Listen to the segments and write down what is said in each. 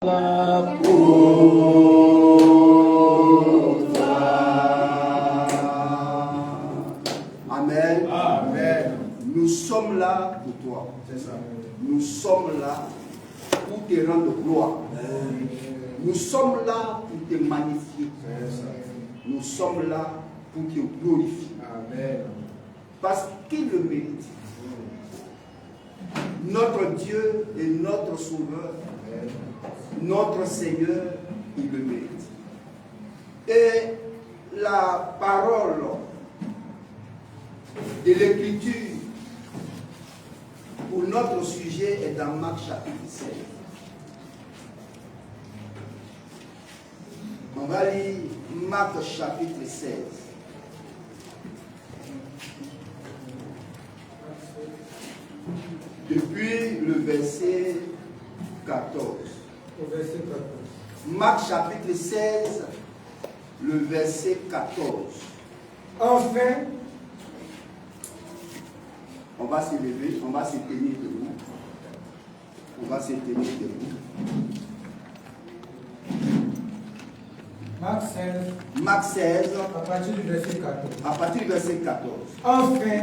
Amen. Amen. Nous sommes là pour toi. C'est ça. Nous sommes là pour te rendre gloire. Nous sommes là pour te magnifier. Nous sommes là pour te glorifier. Amen. Parce qu'il le mérite. Notre Dieu est notre Sauveur. Amen. Notre Seigneur, il le mérite. Et la parole de l'Écriture pour notre sujet est dans Marc chapitre 16. On va lire Marc chapitre 16. Depuis le verset 14. Au verset 14. Marc chapitre 16, le verset 14. Enfin, on va se lever, on va se tenir debout. On va se tenir debout. Marc 16. Marc 16. À partir du verset 14. À partir du verset 14. Enfin,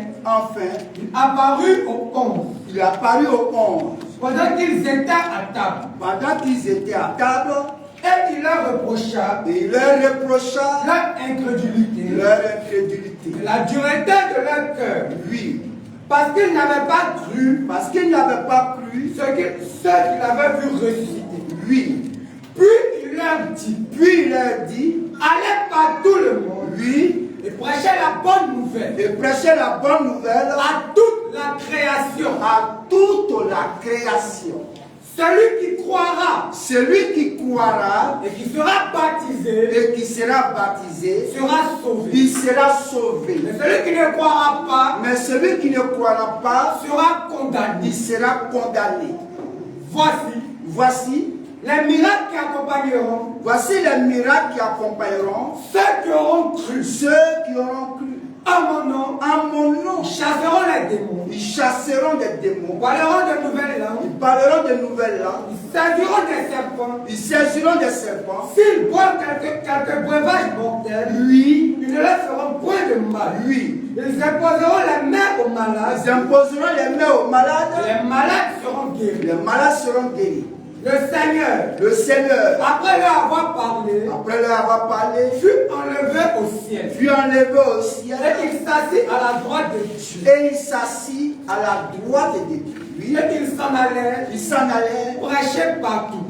il apparut aux 11. Il est apparu aux 11. Pendant qu'ils étaient à table. Pendant qu'ils étaient à table. Et il leur reprocha. Et il leur reprocha. Leur incrédulité. Leur incrédulité. La dureté de leur cœur. Oui. Parce qu'ils n'avaient pas cru. Parce qu'ils n'avaient pas cru. Ceux qu'il avait vu ressusciter. Oui. Puis il leur dit. Allez par tout le monde. Oui. Et prêchez la bonne nouvelle. Et prêchez la bonne nouvelle. À toute la création. À toute la création. Celui qui croira. Celui qui croira. Et qui sera baptisé. Et qui sera baptisé. Sera sauvé. Il sera sauvé. Mais celui qui ne croira pas. Mais celui qui ne croira pas. Sera condamné. Il sera condamné. Voici les miracles qui accompagneront. Voici les miracles qui accompagneront. Ceux qui auront cru. Ceux qui auront cru. En mon nom. En mon nom. Ils chasseront les démons. Ils chasseront des démons. Ils parleront de nouvelles langues. Ils parleront de nouvelles langues. Ils saisiront des serpents. Ils saisiront des serpents. S'ils boivent quelques breuvages mortels. Oui. Ils ne leur feront point de mal. Oui. Ils imposeront les mains aux malades. Ils imposeront les mains aux malades. Les malades seront guéris. Les malades seront guéris. Le Seigneur, après leur avoir parlé, fut enlevé au ciel. Et il s'assit à la droite de Dieu. Oui. Et il s'en allait. Prêcher partout.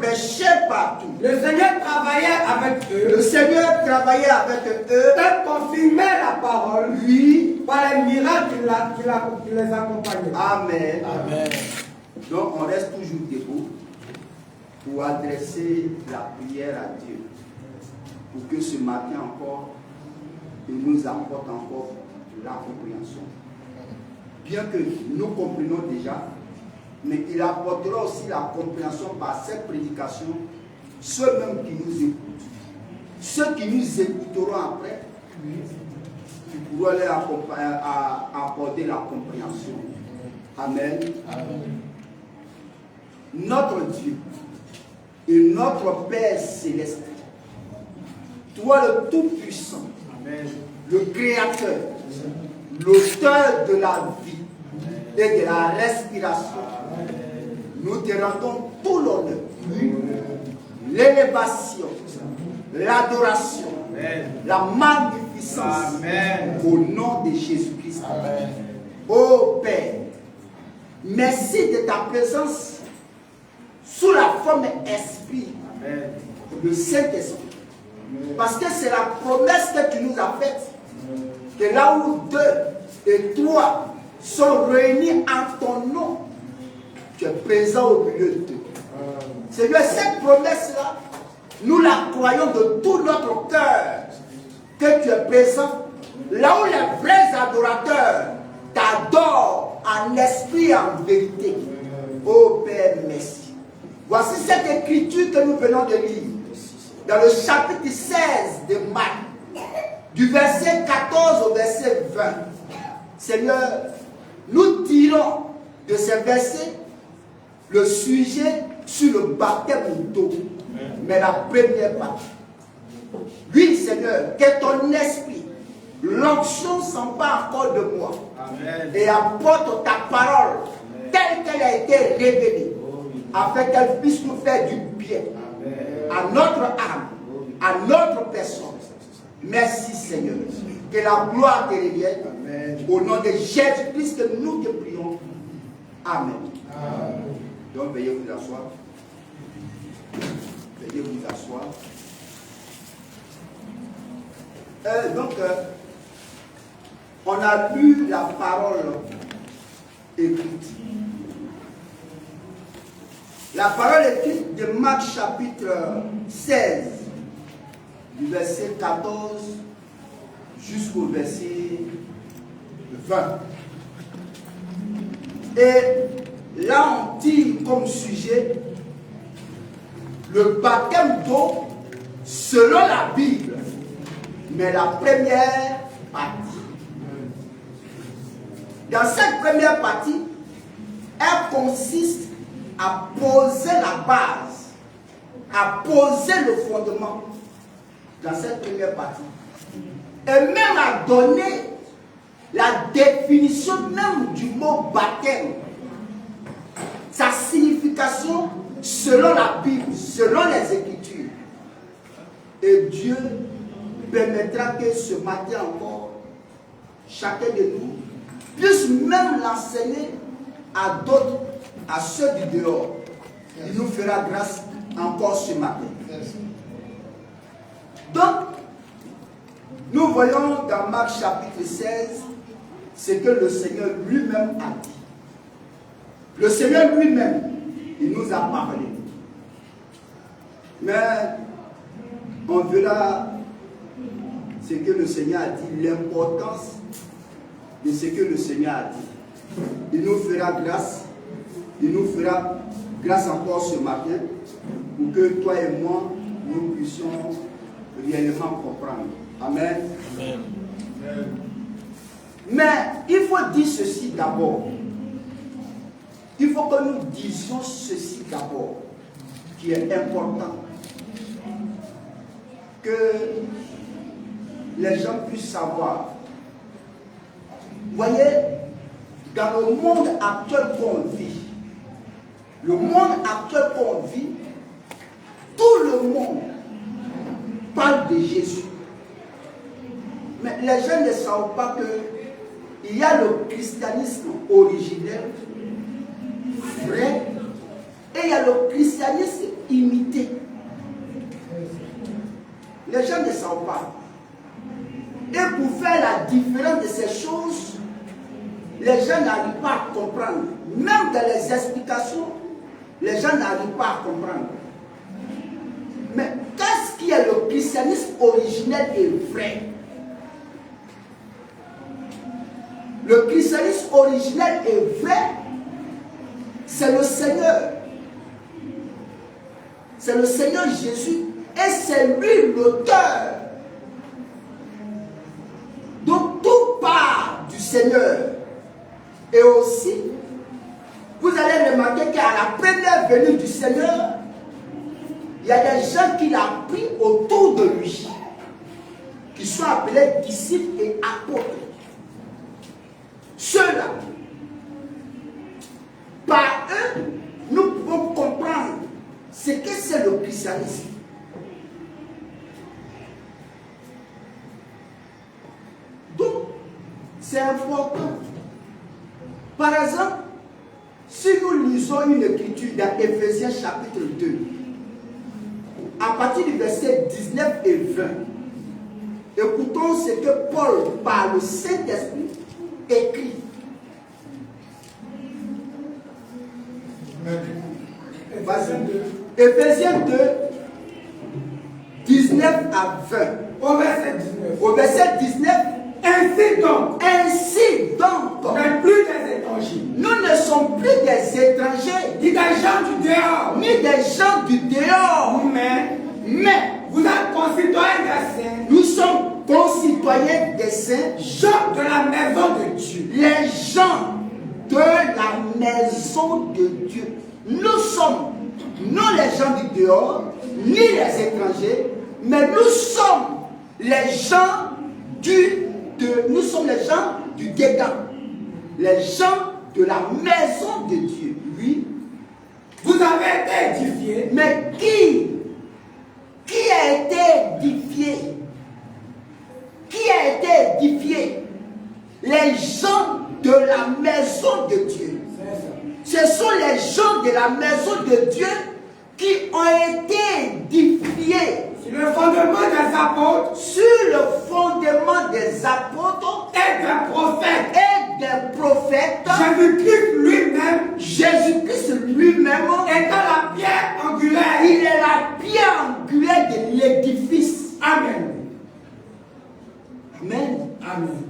Le Seigneur travaillait avec eux. Et confirmait la parole. Oui. Par les miracles qui les accompagnaient. Amen. Amen. Donc on reste toujours debout pour adresser la prière à Dieu, pour que ce matin encore, il nous apporte encore la compréhension. Bien que nous comprenons déjà, mais il apportera aussi la compréhension par cette prédication, ceux-mêmes qui nous écoutent. Ceux qui nous écouteront après, qui pourront leur apporter la compréhension. Amen. Amen. Notre Dieu et notre Père céleste, toi le Tout-Puissant, le Créateur, l'auteur de la vie et de la respiration, nous te rendons tout l'honneur, l'élévation, l'adoration, la magnificence au nom de Jésus-Christ. Ô Père, merci de ta présence sous la forme esprit, le Saint-Esprit. Parce que c'est la promesse que tu nous as faite, que là où 2 et 3 sont réunis en ton nom, tu es présent au milieu d'eux. Seigneur, cette promesse-là, nous la croyons de tout notre cœur, que tu es présent là où les vrais adorateurs t'adorent en esprit et en vérité. Ô Père, merci. Voici cette écriture que nous venons de lire dans le chapitre 16 de Marc, du verset 14 au verset 20. Seigneur, nous tirons de ces versets le sujet sur le baptême d'eau. mais la première partie. Oui, Seigneur, que ton esprit, l'onction s'empare encore de moi. Amen. Et apporte ta parole telle qu'elle a été révélée, afin qu'elle puisse nous faire du bien. Amen. À notre âme, à notre personne. Merci, Seigneur. Que la gloire te revienne. Amen. Au nom de Jésus-Christ que nous te prions. Amen. Amen. Donc, veuillez vous asseoir. Veuillez vous asseoir. On a lu la parole écrite. La parole écrite de Marc chapitre 16, du verset 14 jusqu'au verset 20. Et là, on tire comme sujet le baptême d'eau selon la Bible, mais la première partie. Dans cette première partie, elle consiste à poser la base, à poser le fondement dans cette première partie. Et même à donner la définition même du mot baptême, sa signification selon la Bible, selon les Écritures. Et Dieu permettra que ce matin encore, chacun de nous puisse même l'enseigner à d'autres, à ceux du dehors. Il nous fera grâce encore ce matin. Donc, nous voyons dans Marc chapitre 16 ce que le Seigneur lui-même a dit. Le Seigneur lui-même, il nous a parlé. Mais on verra ce que le Seigneur a dit, l'importance de ce que le Seigneur a dit. Il nous fera grâce, il nous fera grâce encore ce matin pour que toi et moi, nous puissions réellement comprendre. Amen. Amen. Mais il faut dire ceci d'abord. Il faut que nous disions ceci d'abord, qui est important. Que les gens puissent savoir. Vous voyez, dans le monde actuel qu'on vit, le monde actuel qu'on vit, tout le monde parle de Jésus. Mais les gens ne savent pas qu'il y a le christianisme originel, vrai, et il y a le christianisme imité. Les gens ne savent pas. Et pour faire la différence de ces choses, les gens n'arrivent pas à comprendre. Même dans les explications, les gens n'arrivent pas à comprendre. Mais qu'est-ce qui est le christianisme originel et vrai? Le christianisme originel et vrai, c'est le Seigneur. C'est le Seigneur Jésus. Et c'est lui l'auteur. Donc tout part du Seigneur. Et aussi, vous allez remarquer qu'à la première venue du Seigneur, il y a des gens qu'il a pris autour de lui, qui sont appelés disciples et apôtres. Ceux-là, par eux, nous pouvons comprendre ce que c'est le christianisme. Donc, c'est important. Par exemple, si nous lisons une écriture dans Éphésiens chapitre 2, à partir du verset 19 et 20, écoutons ce que Paul, par le Saint-Esprit, écrit. Éphésiens 2, 19 à 20. Au verset 19. Au verset 19. Ainsi donc, nous n'êtes plus des étrangers. Nous ne sommes plus des étrangers, Ni des gens du dehors. ni des gens du dehors. Mais vous êtes concitoyens des saints. Nous sommes concitoyens des saints, gens de la maison de Dieu. Les gens de la maison de Dieu. Nous sommes non les gens du dehors, ni les étrangers, mais nous sommes les gens nous sommes les gens du dedans, les gens de la maison de Dieu. Oui. Vous avez été édifiés. Mais qui a été édifié? Qui a été édifié? Les gens de la maison de Dieu. Ce sont les gens de la maison de Dieu qui ont été édifiés sur le fondement des apôtres, et des prophètes. Jésus-Christ lui-même étant la pierre angulaire. Il est la pierre angulaire de l'édifice. Amen. Amen. Amen.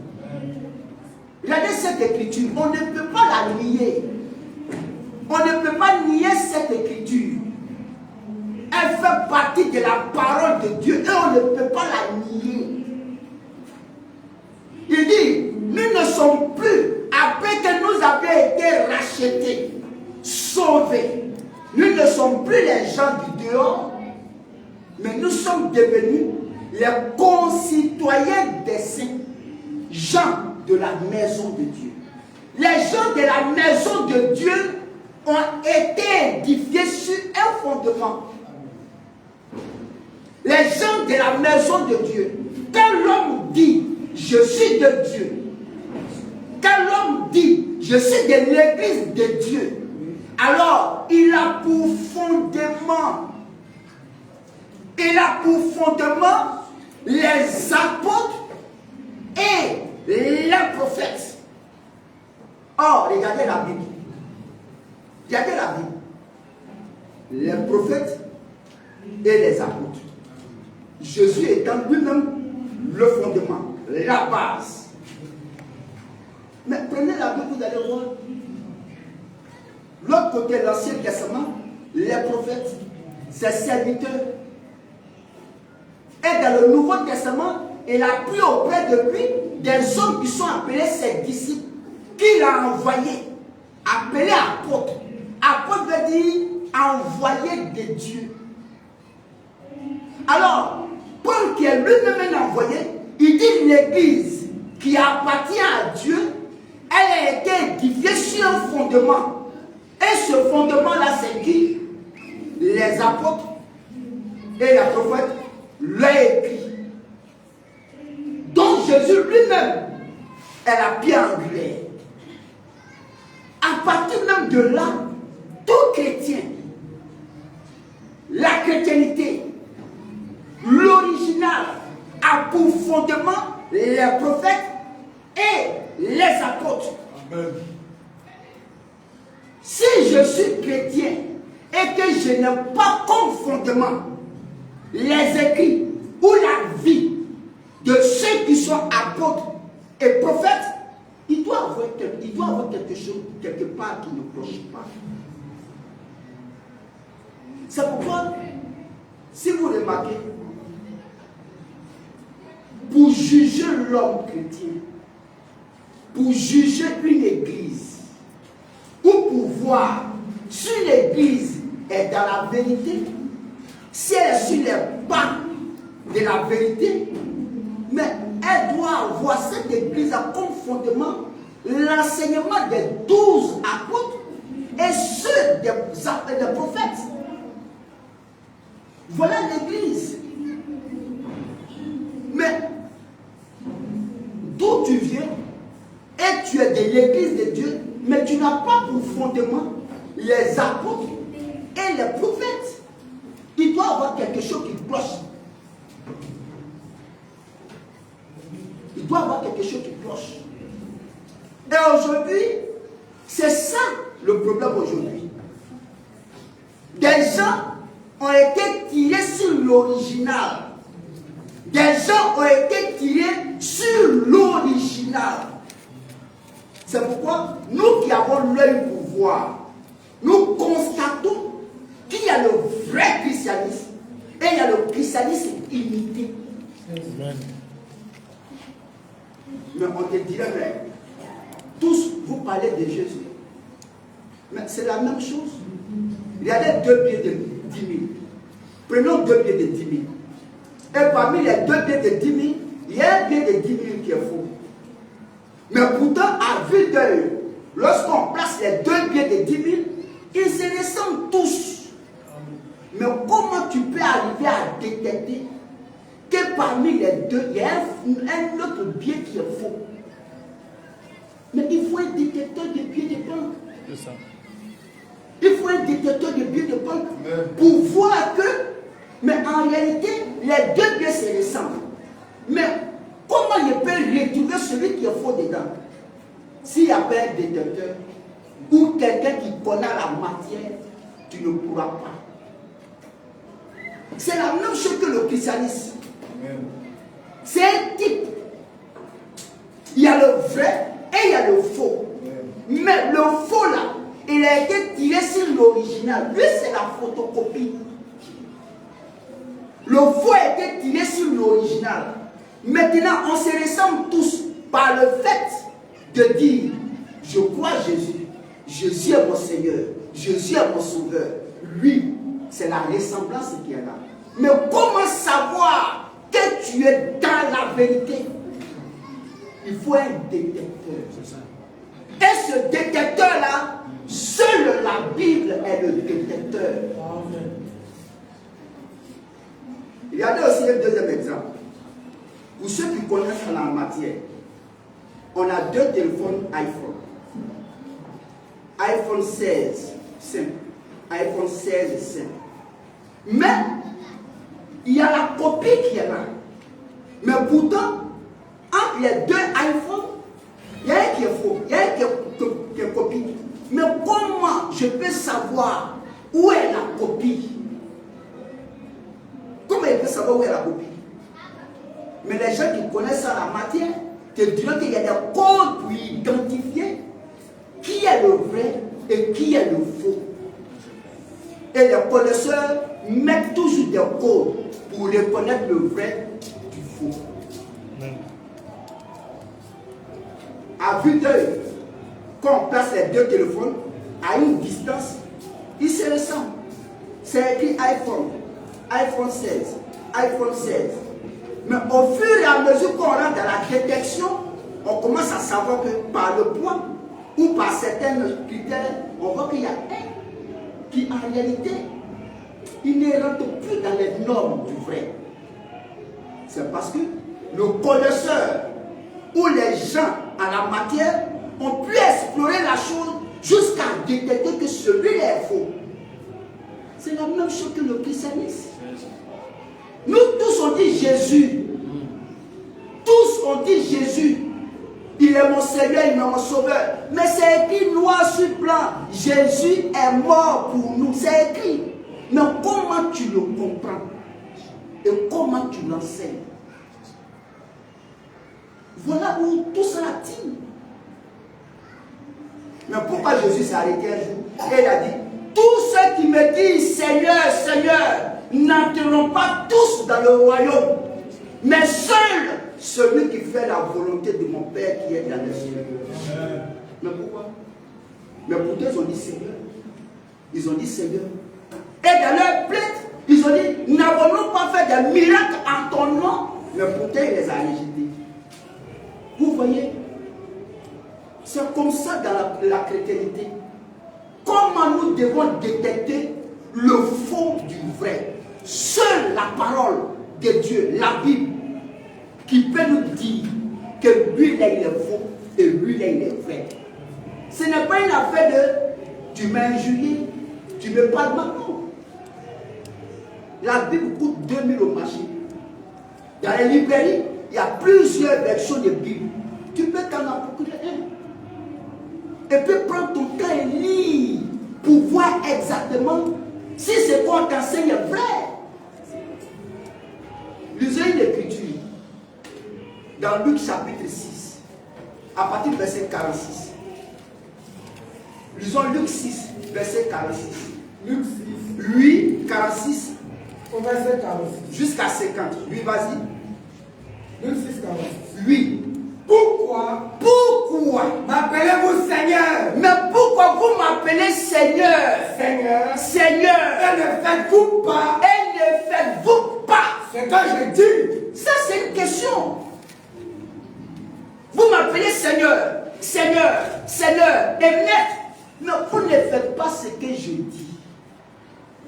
Regardez cette écriture, on ne peut pas la nier. On ne peut pas nier cette écriture. Elle fait partie de la parole de Dieu et on ne peut pas la nier. Il dit, nous ne sommes plus, après que nous avions été rachetés, sauvés, nous ne sommes plus les gens du dehors, mais nous sommes devenus les concitoyens des saints, gens de la maison de Dieu. Les gens de la maison de Dieu ont été édifiés sur un fondement. Les gens de la maison de Dieu, quand l'homme dit je suis de Dieu, quand l'homme dit je suis de l'église de Dieu, alors il a pour fondement les apôtres et les prophètes. Or, regardez la Bible. Regardez la Bible. Les prophètes et les apôtres. Jésus étant lui-même le fondement, la base. Mais prenez la Bible, vous allez voir. L'autre côté, l'Ancien Testament, les prophètes, ses serviteurs. Et dans le Nouveau Testament, il a pris auprès de lui des hommes qui sont appelés ses disciples, qu'il a envoyés, appelés apôtres. Apôtre veut dire envoyé de Dieu. Alors, Paul qui est lui-même un envoyé, il dit l'église qui appartient à Dieu, elle a été édifiée sur un fondement. Et ce fondement-là, c'est qui? Les apôtres et les prophètes l'ont écrit. Donc Jésus lui-même est la pierre angulaire. À partir même de là, tout chrétien, la chrétienté, l'original, a pour fondement les prophètes et les apôtres. Amen. Si je suis chrétien et que je n'ai pas comme fondement les écrits ou la vie de ceux qui sont apôtres et prophètes, il doit avoir quelque chose quelque part qui ne cloche pas. C'est pourquoi, si vous remarquez, pour juger l'homme chrétien, pour juger une église, ou pour voir si l'église est dans la vérité, si elle est sur les pas de la vérité, mais elle doit avoir cette église comme fondement l'enseignement des 12 apôtres et ceux des prophètes. Voilà l'église. Mais d'où tu viens et tu es de l'église de Dieu, mais tu n'as pas pour fondement les apôtres et les prophètes. Il doit y avoir quelque chose qui cloche. Il doit y avoir quelque chose qui cloche. Et aujourd'hui, c'est ça le problème aujourd'hui. Des gens ont été tirés sur l'original. Des gens ont été tirés sur l'original. C'est pourquoi nous qui avons l'œil pour voir, nous constatons qu'il y a le vrai christianisme et il y a le christianisme imité. Amen. Mais on te dirait, mais tous vous parlez de Jésus. Mais c'est la même chose. Il y a 2 billets de 10 000. Prenons 2 billets de 10 000. Et parmi les 2 billets de 10 000, il y a un billet de 10 000 qui est faux. Mais pourtant, à vue d'œil, lorsqu'on place les 2 billets de 10 000, ils se ressemblent tous. Mais comment tu peux arriver à détecter que parmi les deux, il y a un autre billet qui est faux? Mais il faut un détecteur de billets de banque. C'est ça. Il faut un détecteur de billets de banque pour voir que, mais en réalité, les 2 billets se ressemblent. Mais comment je peux retrouver celui qui est faux dedans? S'il n'y a pas un détecteur ou quelqu'un qui connaît la matière, tu ne pourras pas. C'est la même chose que le christianisme. C'est un type. Il y a le vrai et il y a le faux. Mais le faux là, il a été tiré sur l'original. Lui, c'est la photocopie. Le faux a été tiré sur l'original. Maintenant, on se ressemble tous par le fait de dire, je crois Jésus. Jésus est mon Seigneur. Jésus est mon Sauveur. Lui, c'est la ressemblance qui est là. Mais comment savoir que tu es dans la vérité? Il faut un détecteur. Et ce détecteur-là, seule la Bible est le détecteur. Il y a aussi un deuxième exemple. Pour ceux qui connaissent la matière, on a 2 téléphones iPhone. iPhone 16, simple. iPhone 16, simple. Mais, il y a la copie qui est là. Mais pourtant, entre les 2 iPhones, il y a un qui est faux, il y a un qui est copie. Mais comment je peux savoir où est la copie? Comment je peux savoir où est la copie? Mais les gens qui connaissent ça, la matière, te diront qu'il y a des codes pour identifier qui est le vrai et qui est le faux. Et les connaisseurs mettent toujours des codes pour reconnaître le vrai du faux. À vue d'œil, quand on place les 2 téléphones à une distance, ils se ressemblent. C'est écrit iPhone, iPhone 16, iPhone 16. Mais au fur et à mesure qu'on rentre dans la détection, on commence à savoir que par le poids ou par certains critères, on voit qu'il y a un qui en réalité, il ne rentre plus dans les normes du vrai. C'est parce que le connaisseur ou les gens à la matière ont pu explorer la chose jusqu'à détecter que celui-là est faux. C'est la même chose que le christianisme. Nous tous on dit Jésus. Tous on dit Jésus. Il est mon Seigneur, il est mon Sauveur. Mais c'est écrit noir sur blanc. Jésus est mort pour nous. C'est écrit. Mais comment tu le comprends? Et comment tu l'enseignes? Voilà où tout cela tient. Mais pourquoi Jésus s'est arrêté un jour? Et il a dit, tous ceux qui me disent Seigneur, Seigneur, n'entreront pas tous dans le royaume, mais seul celui qui fait la volonté de mon Père qui est dans les cieux. Mais pourquoi? Mais pourtant ils ont dit Seigneur. Ils ont dit Seigneur. Et dans leur plainte, ils ont dit, n'avons-nous pas fait des miracles en ton nom? Mais pourtant il les a rejetés. Vous voyez, c'est comme ça dans la chrétienté. Comment nous devons détecter le faux du vrai? Seule la parole de Dieu, la Bible, qui peut nous dire que lui-là il est faux et lui-là il est vrai. Ce n'est pas une affaire de tu m'as injurié, tu me parles maintenant. La Bible coûte 2000 au marché. Dans les librairies, il y a plusieurs versions de Bible. Tu peux t'en procurer un. Et puis prendre ton temps et lire pour voir exactement si ce qu'on t'enseigne est vrai. Lisez une écriture dans Luc chapitre 6, à partir du verset 46. Lisons Luc 6, verset 46. Luc 6. 8, 46. Au verset 46. Jusqu'à 50. Lui, vas-y. Luc 6, 46. 8. Pourquoi pourquoi m'appelez-vous Seigneur? Mais pourquoi vous m'appelez Seigneur? Seigneur. Seigneur. Et ne faites-vous pas? Et ne faites-vous pas ce que je dis? Ça, c'est une question. Vous m'appelez Seigneur, Seigneur, Seigneur et Maître. Mais vous ne faites pas ce que je dis.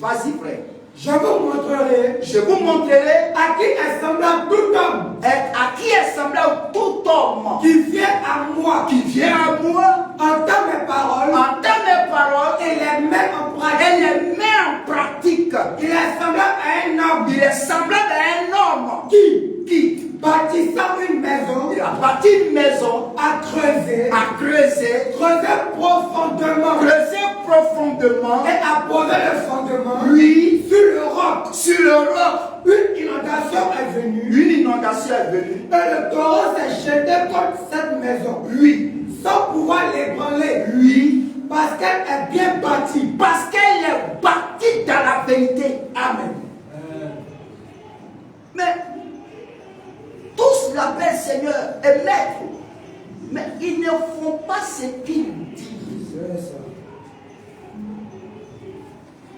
Vas-y, frère. Je vous montrerai à qui est semblable tout homme. Et à qui est semblable tout homme qui vient à moi. Qui vient à moi. Entend mes paroles. Entend mes paroles. Et les met en pratique. Et les met en pratique. Il est semblable à un homme. Il est semblable à un homme. Qui bâtissant une maison. Il a bâti une maison. À creuser. À creuser. Creuser profondément. Creuser profondément. Et à poser le fondement. Oui. Sur le roc. Sur le roc. Une inondation est venue. Une inondation est venue. Et le taureau s'est jeté contre cette maison. Oui. Sans pouvoir l'ébranler. Oui. Parce qu'elle est bien bâtie. Parce qu'elle est bâtie dans la vérité. Amen. Mais tous l'appellent Seigneur et Maître. Mais ils ne font pas ce qu'il dit.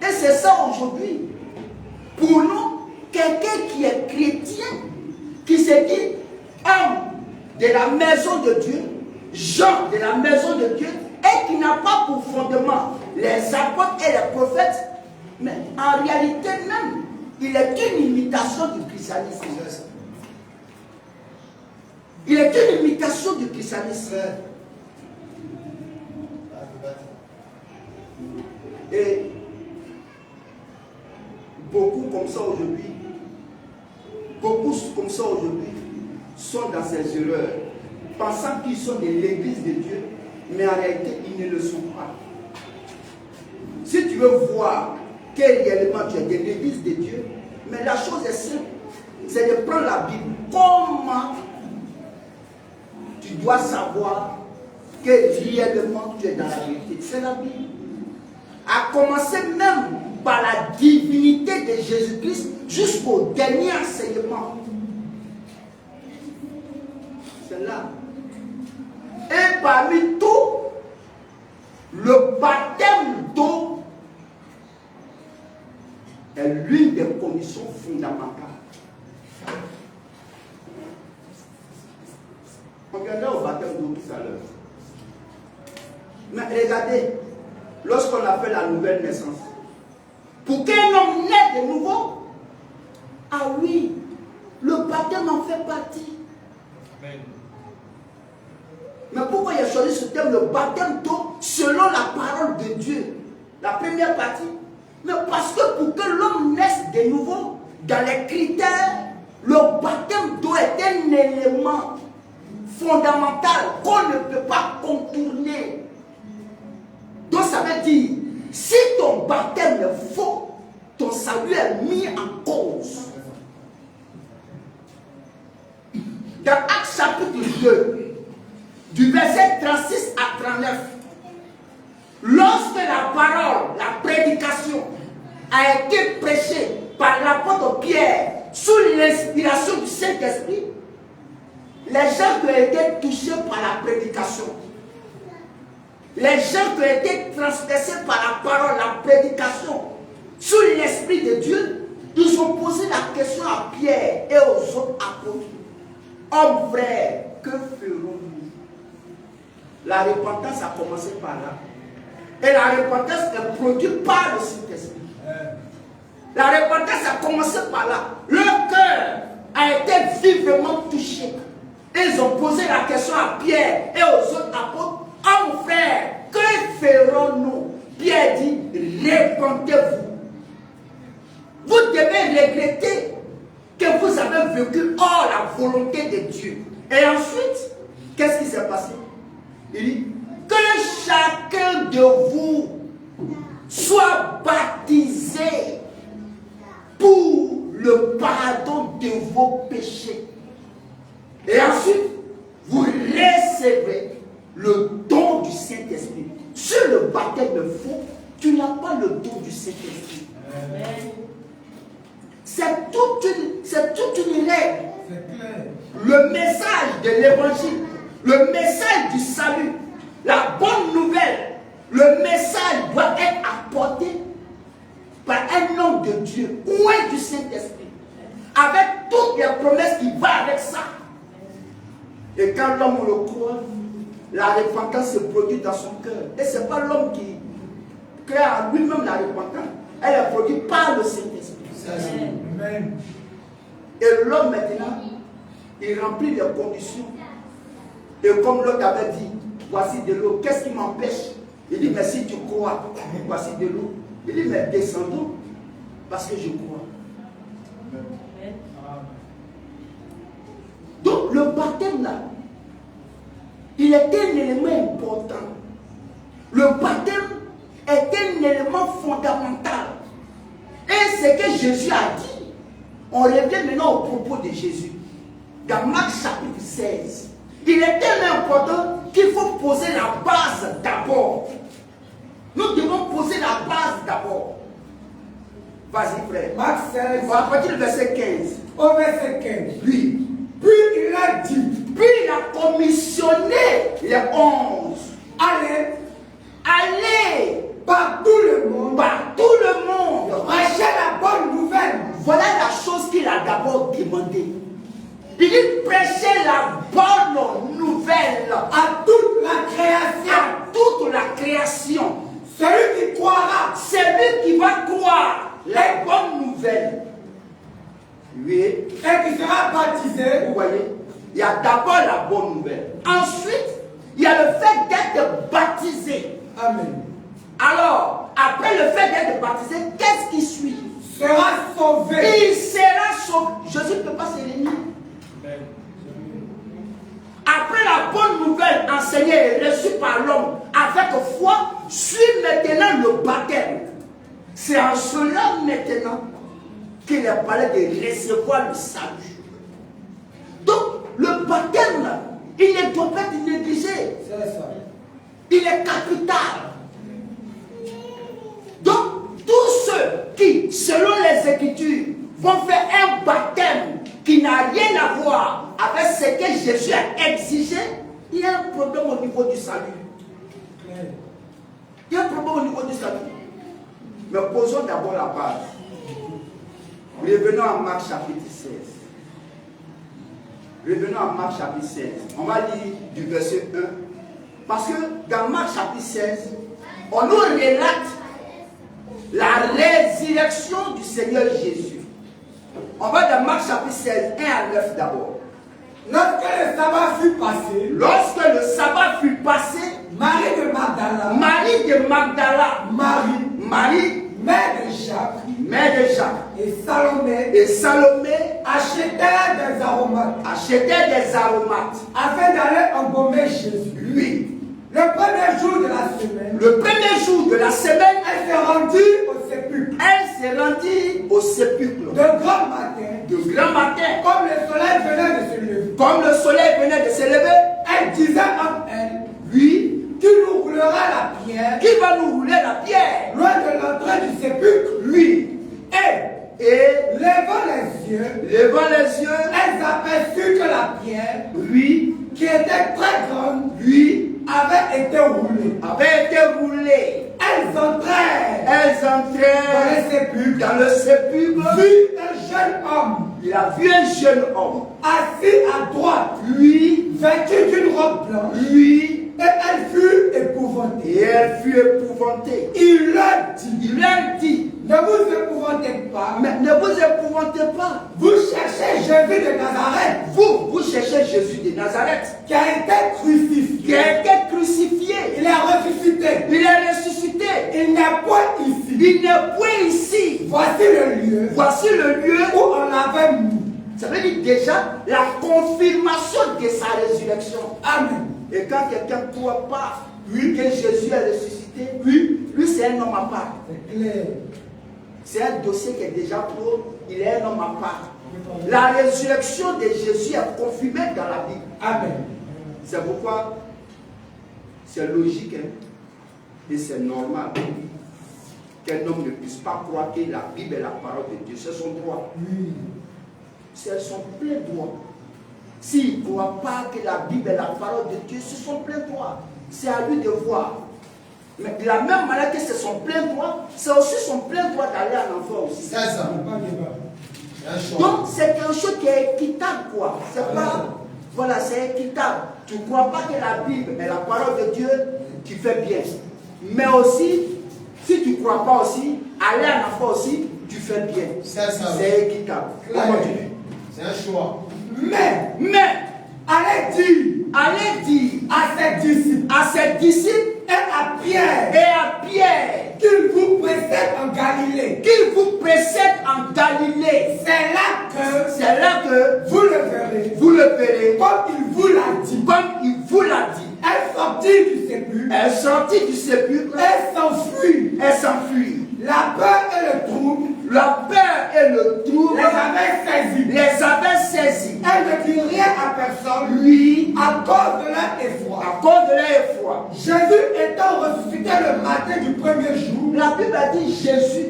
Et c'est ça aujourd'hui. Pour nous, quelqu'un qui est chrétien, qui se dit homme de la maison de Dieu, Jean de la maison de Dieu, et qui n'a pas pour fondement les apôtres et les prophètes, mais en réalité même, il est une imitation du christianisme. Il est une imitation du christianisme. Et beaucoup comme ça aujourd'hui, sont dans ces erreurs, pensant qu'ils sont de l'église de Dieu, mais en réalité, ils ne le sont pas. Si tu veux voir que réellement tu es de l'église de Dieu, mais la chose est simple, c'est de prendre la Bible. Comment tu dois savoir que réellement tu es dans la vérité? C'est la Bible. À commencer même par la divinité de Jésus-Christ jusqu'au dernier enseignement. C'est là. Et parmi tout, le baptême d'eau est l'une des conditions fondamentales. Regardez au baptême d'eau tout à l'heure. Mais regardez, lorsqu'on a fait la nouvelle naissance, pour qu'un homme naisse de nouveau, ah oui, le baptême en fait partie. Amen. Mais pourquoi il a choisi ce thème, le baptême d'eau, selon la parole de Dieu? La première partie. Mais parce que pour que l'homme naisse de nouveau, dans les critères, le baptême d'eau est un élément fondamental qu'on ne peut pas contourner. Donc ça veut dire, si ton baptême est faux, ton salut est mis en cause. Dans Actes chapitre 2, du verset 36 à 39, lorsque la parole, la prédication a été prêchée par l'apôtre Pierre sous l'inspiration du Saint-Esprit, les gens qui ont été touchés par la prédication, les gens qui ont été transgressés par la parole, la prédication, sous l'Esprit de Dieu, ils ont posé la question à Pierre et aux autres apôtres. Hommes frères, que ferons-nous? La repentance a commencé par là. Et la repentance est produite par le Saint-Esprit. La repentance a commencé par là. Leur cœur a été vivement touché. Ils ont posé la question à Pierre et aux autres apôtres. Hommes frères, que ferons-nous? Pierre dit, répentez-vous. Vous devez regretter que vous avez vécu hors la volonté de Dieu. Et ensuite, qu'est-ce qui s'est passé? Il dit, que chacun de vous soit baptisé pour le pardon de vos péchés. Et ensuite, vous recevrez le don du Saint-Esprit. Sur le baptême faux, tu n'as pas le don du Saint-Esprit. C'est toute une règle. Le message de l'évangile Le message du salut, la bonne nouvelle, le message doit être apporté par un homme de Dieu, loin du Saint-Esprit, avec toutes les promesses qui vont avec ça. Et quand l'homme le croit, la repentance se produit dans son cœur. Et ce n'est pas l'homme qui crée en lui-même la repentance. Elle est produite par le Saint-Esprit. Amen. Et l'homme maintenant, il remplit les conditions. Et comme l'autre avait dit, voici de l'eau. Qu'est-ce qui m'empêche? Il dit, mais si tu crois, voici de l'eau. Il dit, mais descendons, parce que je crois. Donc le baptême là, il est un élément important. Le baptême est un élément fondamental. Et ce que Jésus a dit, on revient maintenant au propos de Jésus. Dans Marc chapitre 16, il est tellement important qu'il faut poser la base d'abord. Nous devons poser la base d'abord. Vas-y frère. Marc 16. À partir du verset 15. Au verset 15. Puis il a dit. Puis il a commissionné les 11. Allez par tout le monde. Prêchez la bonne nouvelle. Voilà la chose qu'il a d'abord demandé. Il dit prêchez la bonne nouvelle à toute la création. À toute la création. Celui qui croira. Celui qui va croire les bonnes nouvelles. Oui. Et qui sera baptisé. Vous voyez, il y a d'abord la bonne nouvelle. Ensuite, il y a le fait d'être baptisé. Amen. Alors, après le fait d'être baptisé, qu'est-ce qui suit? Sera sauvé. Il sera sauvé. Jésus ne peut pas se réunir. Après la bonne nouvelle enseignée et reçue par l'homme avec foi, suit maintenant le baptême. C'est en cela maintenant qu'il a parlé de recevoir le salut. Donc, le baptême, il ne doit pas être négligé. C'est ça. Il est capital. Donc, tous ceux qui, selon les Écritures, vont faire un baptême qui n'a rien à voir avec ce que Jésus a exigé, il y a un problème au niveau du salut. Il y a un problème au niveau du salut. Mais posons d'abord la base. Revenons à Marc chapitre 16. Revenons à Marc chapitre 16. On va lire du verset 1. Parce que dans Marc chapitre 16, on nous relate la résurrection du Seigneur Jésus. On va dans Marc chapitre 16, 1 à 9 d'abord. Lorsque le sabbat fut passé, Marie de Magdala, Marie, mère de Jacques, et Salomé achetèrent des aromates, afin d'aller embaumer Jésus. Lui. Le premier jour de la semaine, elle se rendit au sépulcre. De grand matin. Comme le soleil venait de se lever. Elle disait en elle, lui, qui nous roulera la pierre. Qui va nous rouler la pierre? Loin de l'entrée du sépulcre. Lui. Et levant les yeux, elles aperçurent que la pierre, lui, qui était très grande, lui, avait été roulée. Elles entrèrent dans le sépulcre. Vu un jeune homme. Il a vu un jeune homme assis à droite, lui, vêtu d'une robe blanche, lui, et elle fut épouvantée. Il leur dit, ne vous épouvantez pas. Vous cherchez Jésus de Nazareth. Vous cherchez Jésus de Nazareth, qui a été crucifié. Il est ressuscité. Il n'est point ici. Voici le lieu où on l'avait mis. Ça veut dire déjà la confirmation de sa résurrection. Amen. Et quand quelqu'un ne croit pas que Jésus est ressuscité, lui c'est un homme à part. C'est clair. C'est un dossier qui est déjà clos. Il est un homme à part. La résurrection de Jésus est confirmée dans la Bible. Amen. C'est pourquoi c'est logique et c'est normal qu'un homme ne puisse pas croire que la Bible est la parole de Dieu. C'est son droit. C'est son plein droit. S'il ne croit pas que la Bible est la parole de Dieu, c'est son plein droit. C'est à lui de voir. Mais de la même manière que c'est son plein droit, c'est aussi son plein droit d'aller en enfer aussi. C'est ça. Donc c'est quelque chose qui est équitable, quoi. C'est pas. Voilà, c'est équitable. Tu ne crois pas que la Bible est la parole de Dieu, tu fais bien. Mais aussi, si tu ne crois pas aussi, aller en enfer aussi, tu fais bien. C'est ça. C'est équitable. On continue. C'est un choix. Mais, allez dire à ses disciples et à Pierre qu'il vous précède en Galilée. C'est là que vous le verrez. Comme il vous l'a dit. Elle sortit du sépulcre. Elle s'enfuit. La peur et le trouble les avaient saisis. Elle ne dit rien à personne. Lui, à cause de leur effroi. Jésus étant ressuscité le matin du premier jour. La Bible a dit Jésus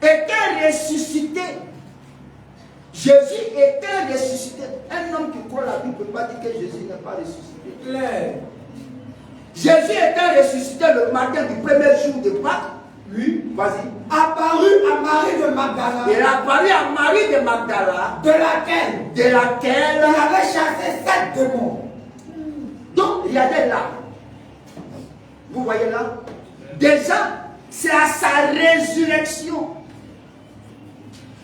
était ressuscité. Jésus était ressuscité. Un homme qui croit la Bible ne peut pas dire que Jésus n'est pas ressuscité. Jésus était ressuscité le matin du premier jour de Pâques. Lui, vas-y. Apparu à Marie de Magdala. Il est apparu à Marie de Magdala. De laquelle il avait chassé 7 démons. Donc, il y avait là. Vous voyez là? Déjà, c'est à sa résurrection.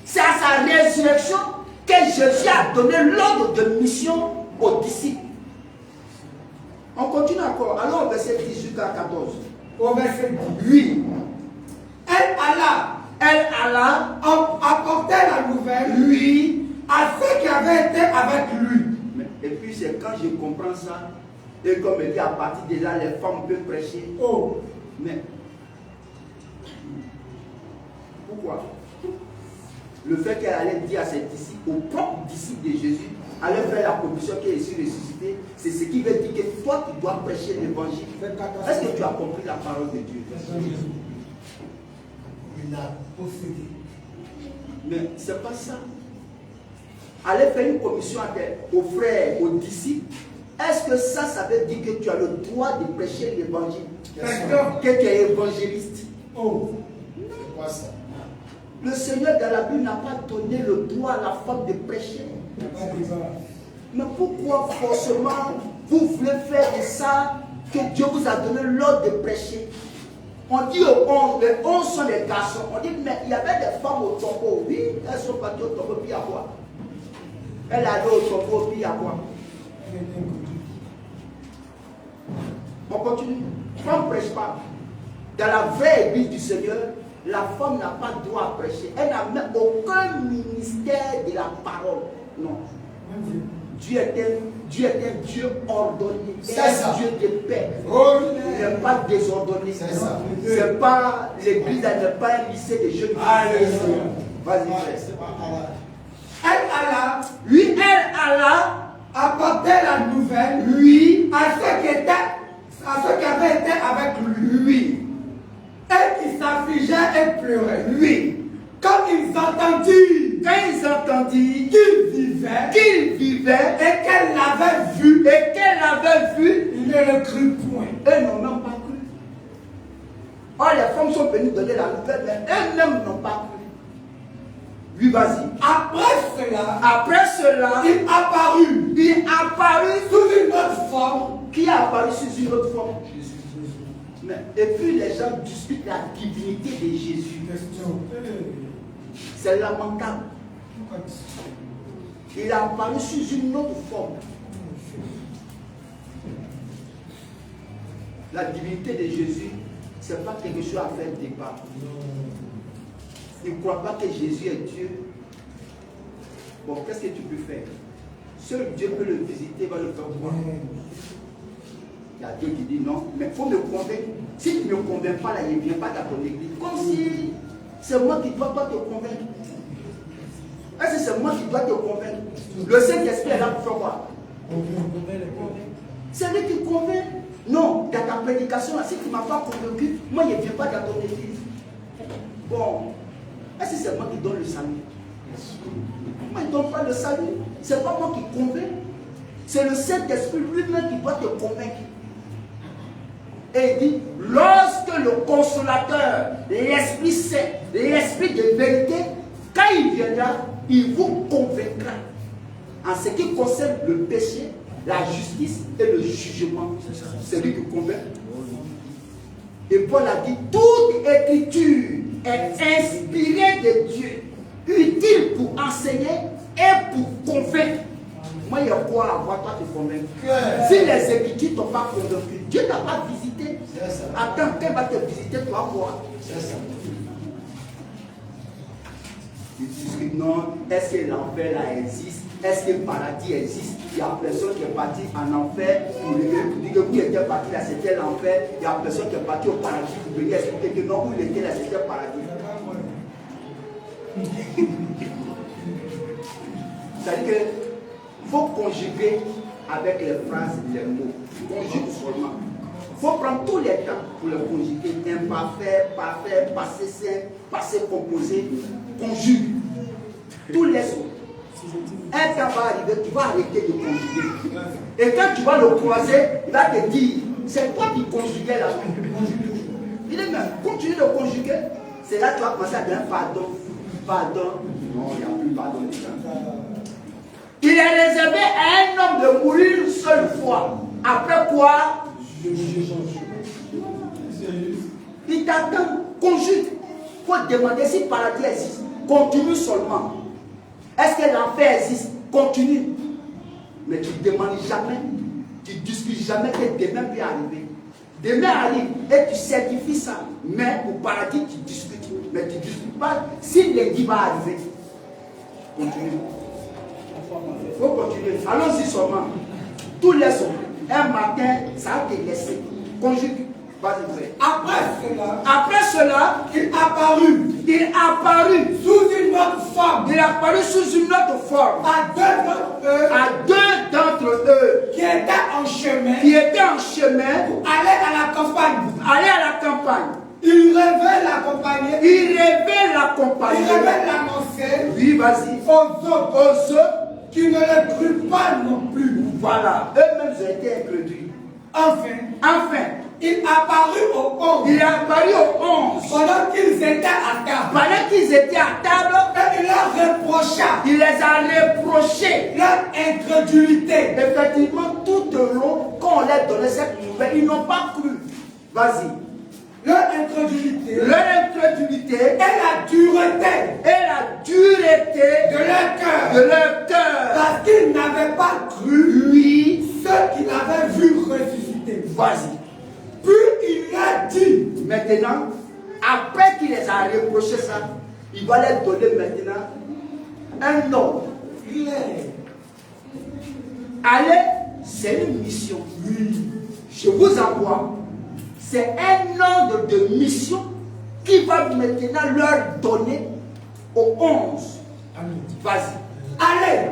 C'est à sa résurrection que Jésus a donné l'ordre de mission aux disciples. On continue encore. Alors, au verset 18 à 14. Au verset 10. Oui. Elle alla apporter la nouvelle, lui, à ceux qui avaient été avec lui. Et puis c'est quand je comprends ça, et comme il dit à partir de là, les femmes peuvent prêcher. Oh, mais pourquoi? Le fait qu'elle allait dire à ses disciples, aux propres disciples de Jésus, allait faire la commission qui est ici ressuscité, c'est ce qui veut dire que toi tu dois prêcher l'évangile. Est-ce que tu as compris la parole de Dieu? Il a possédé. Mais c'est pas ça. Aller faire une commission aux frères, aux disciples, est-ce que ça veut dire que tu as le droit de prêcher l'évangile? Que tu es évangéliste? Oh, c'est quoi ça? Le Seigneur dans la Bible n'a pas donné le droit à la femme de prêcher. Mais pourquoi forcément vous voulez faire de ça que Dieu vous a donné l'ordre de prêcher? On dit aux 11, les 11 sont des garçons. On dit, mais il y avait des femmes au tombeau. Oui, elles sont parties au tombeau, puis à quoi? Elle allait au tombeau, puis à quoi? On continue. On ne prêche pas. Dans la vraie église du Seigneur, la femme n'a pas le droit à prêcher. Elle n'a même aucun ministère de la parole. Non. Dieu est un Dieu ordonné. C'est un Dieu de paix. Oh, il n'est pas désordonné. C'est ça. C'est pas l'église, elle n'est pas un lycée de jeunes filles. Vas-y, elle alla apporter la nouvelle, lui, à ceux qui avaient été avec lui, et qui s'affligeaient et pleuraient. Lui, quand ils entendirent qu'il vivait et qu'elle l'avait vu, ils ne le crurent point. Elles n'ont même pas cru. Oh, les femmes sont venues donner la nouvelle, mais elles-mêmes n'ont pas cru. Oui, vas-y. Après cela, il apparut sous une autre forme. Qui a apparu sous une autre forme? Jésus. Mais, et puis les gens discutent la divinité de Jésus. C'est lamentable. Il a apparu sous une autre forme. La divinité de Jésus, ce n'est pas quelque chose à faire débat. Tu ne crois pas que Jésus est Dieu? Bon, qu'est-ce que tu peux faire? Seul Dieu peut le visiter, va le faire voir. Il y a Dieu qui dit non, mais il faut me convaincre. Si tu ne me convaincs pas, là, il ne vient pas dans ton église. Comme si c'est moi qui dois te convaincre. Est-ce que c'est moi qui dois te convaincre? Le Saint-Esprit est là pour faire quoi? C'est lui qui convainc. Non, dans ta prédication, si tu ne m'as pas convaincu, moi, je ne viens pas dans ton église. Bon, est-ce que c'est moi qui donne le salut? Moi, je ne donne pas le salut. Ce n'est pas moi qui convainc. C'est le Saint-Esprit lui-même qui doit te convaincre. Et il dit, lorsque le consolateur, l'Esprit Saint, l'Esprit de vérité, quand il viendra, il vous convaincra en ce qui concerne le péché, la justice et le jugement. C'est lui qui convainc. Et Paul a dit, toute écriture est inspirée de Dieu, utile pour enseigner et pour convaincre. Moi, il y a quoi à voir toi te convaincre? Si les écritures ne t'ont pas convaincu, Dieu ne t'a pas visité. Attends, quand il va te visiter, tu vas voir. Il discute, non, est-ce que l'enfer là existe? Est-ce que le paradis existe? Il y a personne qui est parti en enfer pour dire que vous étiez parti là, c'était l'enfer. Il y a personne qui est parti au paradis pour venir expliquer que non, vous étiez là, c'était le paradis. C'est-à-dire qu'il faut conjuguer avec les phrases, les mots. Conjugue seulement. Il faut prendre tous les temps pour le conjuguer. Imparfait, parfait, passé simple, passé composé. Conjugue. Tous les mots. Un temps va arriver, tu vas arrêter de conjuguer. Et quand tu vas le croiser, il va te dire, c'est toi qui conjuguais là. Il est même, continue de conjuguer. C'est là que tu vas commencer à dire pardon. Pardon. Non, il n'y a plus pardon. Il est réservé à un homme de mourir une seule fois. Après quoi? Il t'attend, conjugue. Il faut demander si le paradis existe. Continue seulement. Est-ce que l'enfer existe? Continue. Mais tu ne demandes jamais, tu ne discutes jamais que demain peut arriver. Demain arrive et tu certifies ça. Mais au paradis, tu discutes. Mais tu ne discutes pas si lundi va arriver. Continue. Il faut continuer. Allons-y seulement. Tous les jours. Un matin, ça va te laisser. Conjugue. Après cela, il apparut sous une autre forme. Il apparut sous une autre forme. À deux d'entre eux qui étaient en chemin pour aller à la campagne. Il rêvait l'accompagner. Il rêvait l'annoncer. Oui, vas-y. Aux autres qui ne le crurent pas non plus. Voilà. Eux-mêmes ont été introduits. Enfin. Il apparut aux 11. Pendant qu'ils étaient à table. Et il les a reprochés. Leur incrédulité. Effectivement, tout au long, quand on leur donnait cette nouvelle, ils n'ont pas cru. Vas-y. Leur incrédulité et la dureté de leur cœur. Parce qu'ils n'avaient pas cru, lui, ceux qui l'avaient vu ressusciter. Vas-y. Puis il a dit, maintenant, après qu'il les a reproché ça, il va leur donner maintenant un ordre. Allez, c'est une mission. Oui. Je vous envoie. C'est un ordre de mission qui va maintenant leur donner aux 11. Vas-y. Allez.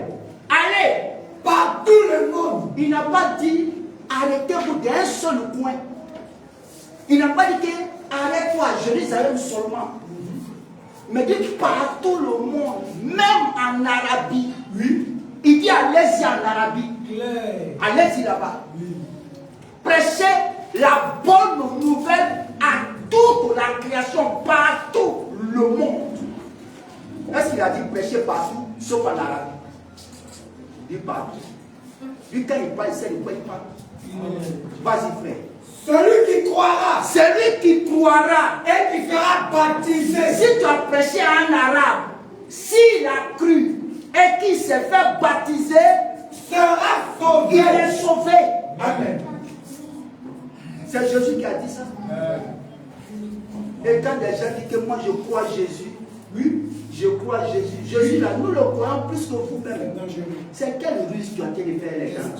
Par tout le monde. Il n'a pas dit arrêtez-vous d'un seul coin. Il n'a pas dit arrête-toi à Jérusalem seulement. Mais dit partout le monde, même en Arabie. Oui. Il dit allez-y en Arabie. Allez-y là-bas. Oui. Prêchez la bonne nouvelle à toute la création, partout le monde. Est-ce qu'il a dit prêcher partout, sauf en Arabie? Il dit partout. Lui, quand il parle, il sait de quoi il parle. Vas-y, frère. Celui qui croira et qui sera baptisé. Si tu as prêché en arabe, s'il a cru et qu'il s'est fait baptiser, sera sauvé. Il est sauvé. Amen. C'est Jésus qui a dit ça. Et quand les gens disent que moi je crois Jésus, oui, je crois Jésus. Jésus là, nous le croyons plus que vous-même. C'est quelle ruse tu as été de faire les gens?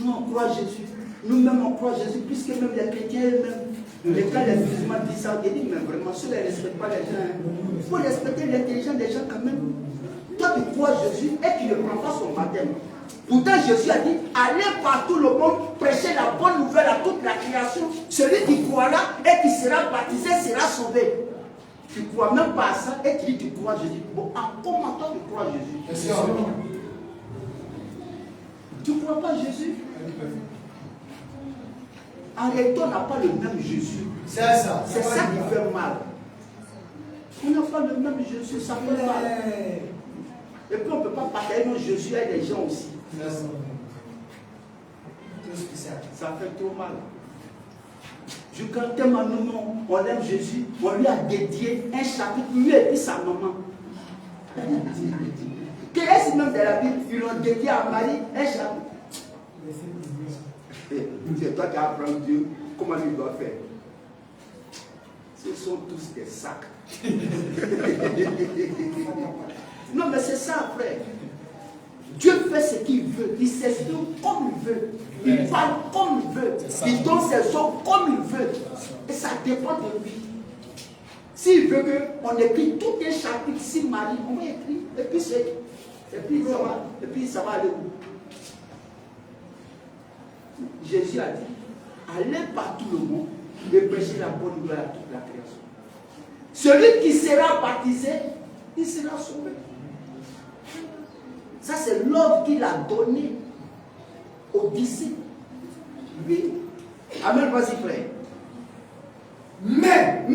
Nous on croit Jésus. Nous-mêmes on croit Jésus plus que même les chrétiens eux-mêmes. Et quand les musulmans disent ça, ils disent mais vraiment, ceux-là ne respectent pas les gens. Il faut respecter l'intelligence des gens quand même. Toi tu crois Jésus et tu ne prends pas son baptême. Pourtant Jésus a dit, allez partout le monde, prêcher la bonne nouvelle à toute la création. Celui qui croira et qui sera baptisé sera sauvé. Tu ne crois même pas à ça et tu dis tu crois Jésus. Bon, en comment toi tu crois Jésus? Tu ne crois pas Jésus? En réalité, on n'a pas le même Jésus. C'est ça. C'est ça qui fait mal. On n'a pas le même Jésus, ça fait mal. Et puis on ne peut pas partager notre Jésus avec les gens aussi. Ça fait trop mal. Je quand tellement on aime Jésus, on lui a dédié un chapitre, lui et puis sa maman. Qu'est-ce même de la Bible, ils l'ont dédié à Marie, un chapitre. C'est toi qui apprends Dieu, comment il doit faire. Ce sont tous des sacs. Non, mais c'est ça après. Dieu fait ce qu'il veut. Il s'exprime comme il veut. Il parle comme il veut. Il donne ses ordres comme il veut. Et ça dépend de lui. S'il veut qu'on écrit tout un chapitre, si Marie, on va écrire. Et puis ça va aller où? Jésus a dit, allez par tout le monde et prêchez la bonne nouvelle à toute la création. Celui qui sera baptisé, il sera sauvé. Ça, c'est l'ordre qu'il a donné aux disciples. Oui. Amen, vas-y, frère. Mais,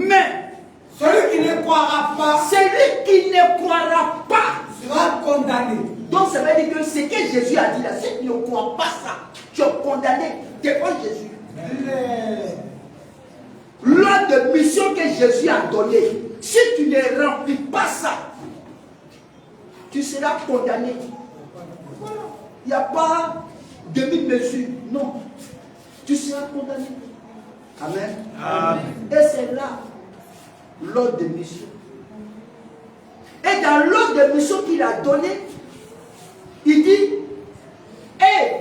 celui qui ne croira pas, sera condamné. Donc, ça veut dire que ce que Jésus a dit là, si tu ne crois pas ça, tu es condamné devant Jésus. L'ordre de mission que Jésus a donné, si tu ne remplis pas ça, tu seras condamné. Voilà. Il n'y a pas demi-mesure. Non. Tu seras condamné. Amen. Amen. Et c'est là l'ordre de mission. Et dans l'ordre de mission qu'il a donné, il dit, et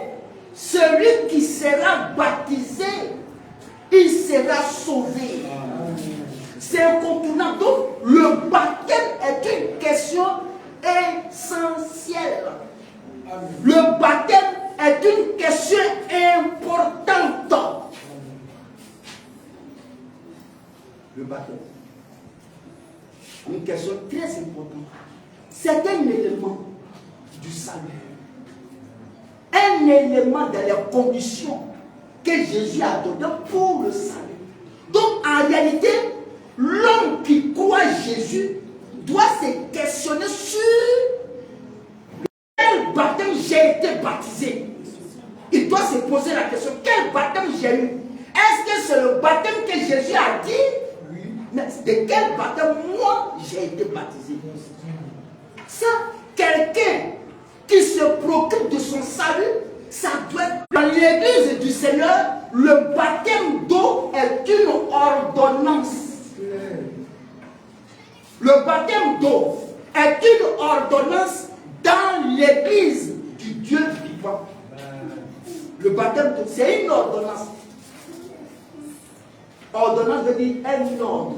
celui qui sera baptisé, il sera sauvé. C'est incontournable. Donc, le baptême est une question essentielle. Le baptême est une question importante. Le baptême. Une question très importante. C'est un élément du salut. Un élément dans les conditions que Jésus a donné pour le salut. Donc, en réalité, l'homme qui croit Jésus doit se questionner sur quel baptême j'ai été baptisé. Il doit se poser la question, quel baptême j'ai eu? Est-ce que c'est le baptême que Jésus a dit? Oui. Mais de quel baptême moi j'ai été baptisé? Ça, quelqu'un qui se préoccupe de son salut, ça doit être dans l'église du Seigneur. Le baptême d'eau est une ordonnance. Le baptême d'eau est une ordonnance dans l'église du Dieu vivant. Le baptême d'eau, c'est une ordonnance. Ordonnance veut dire un ordre.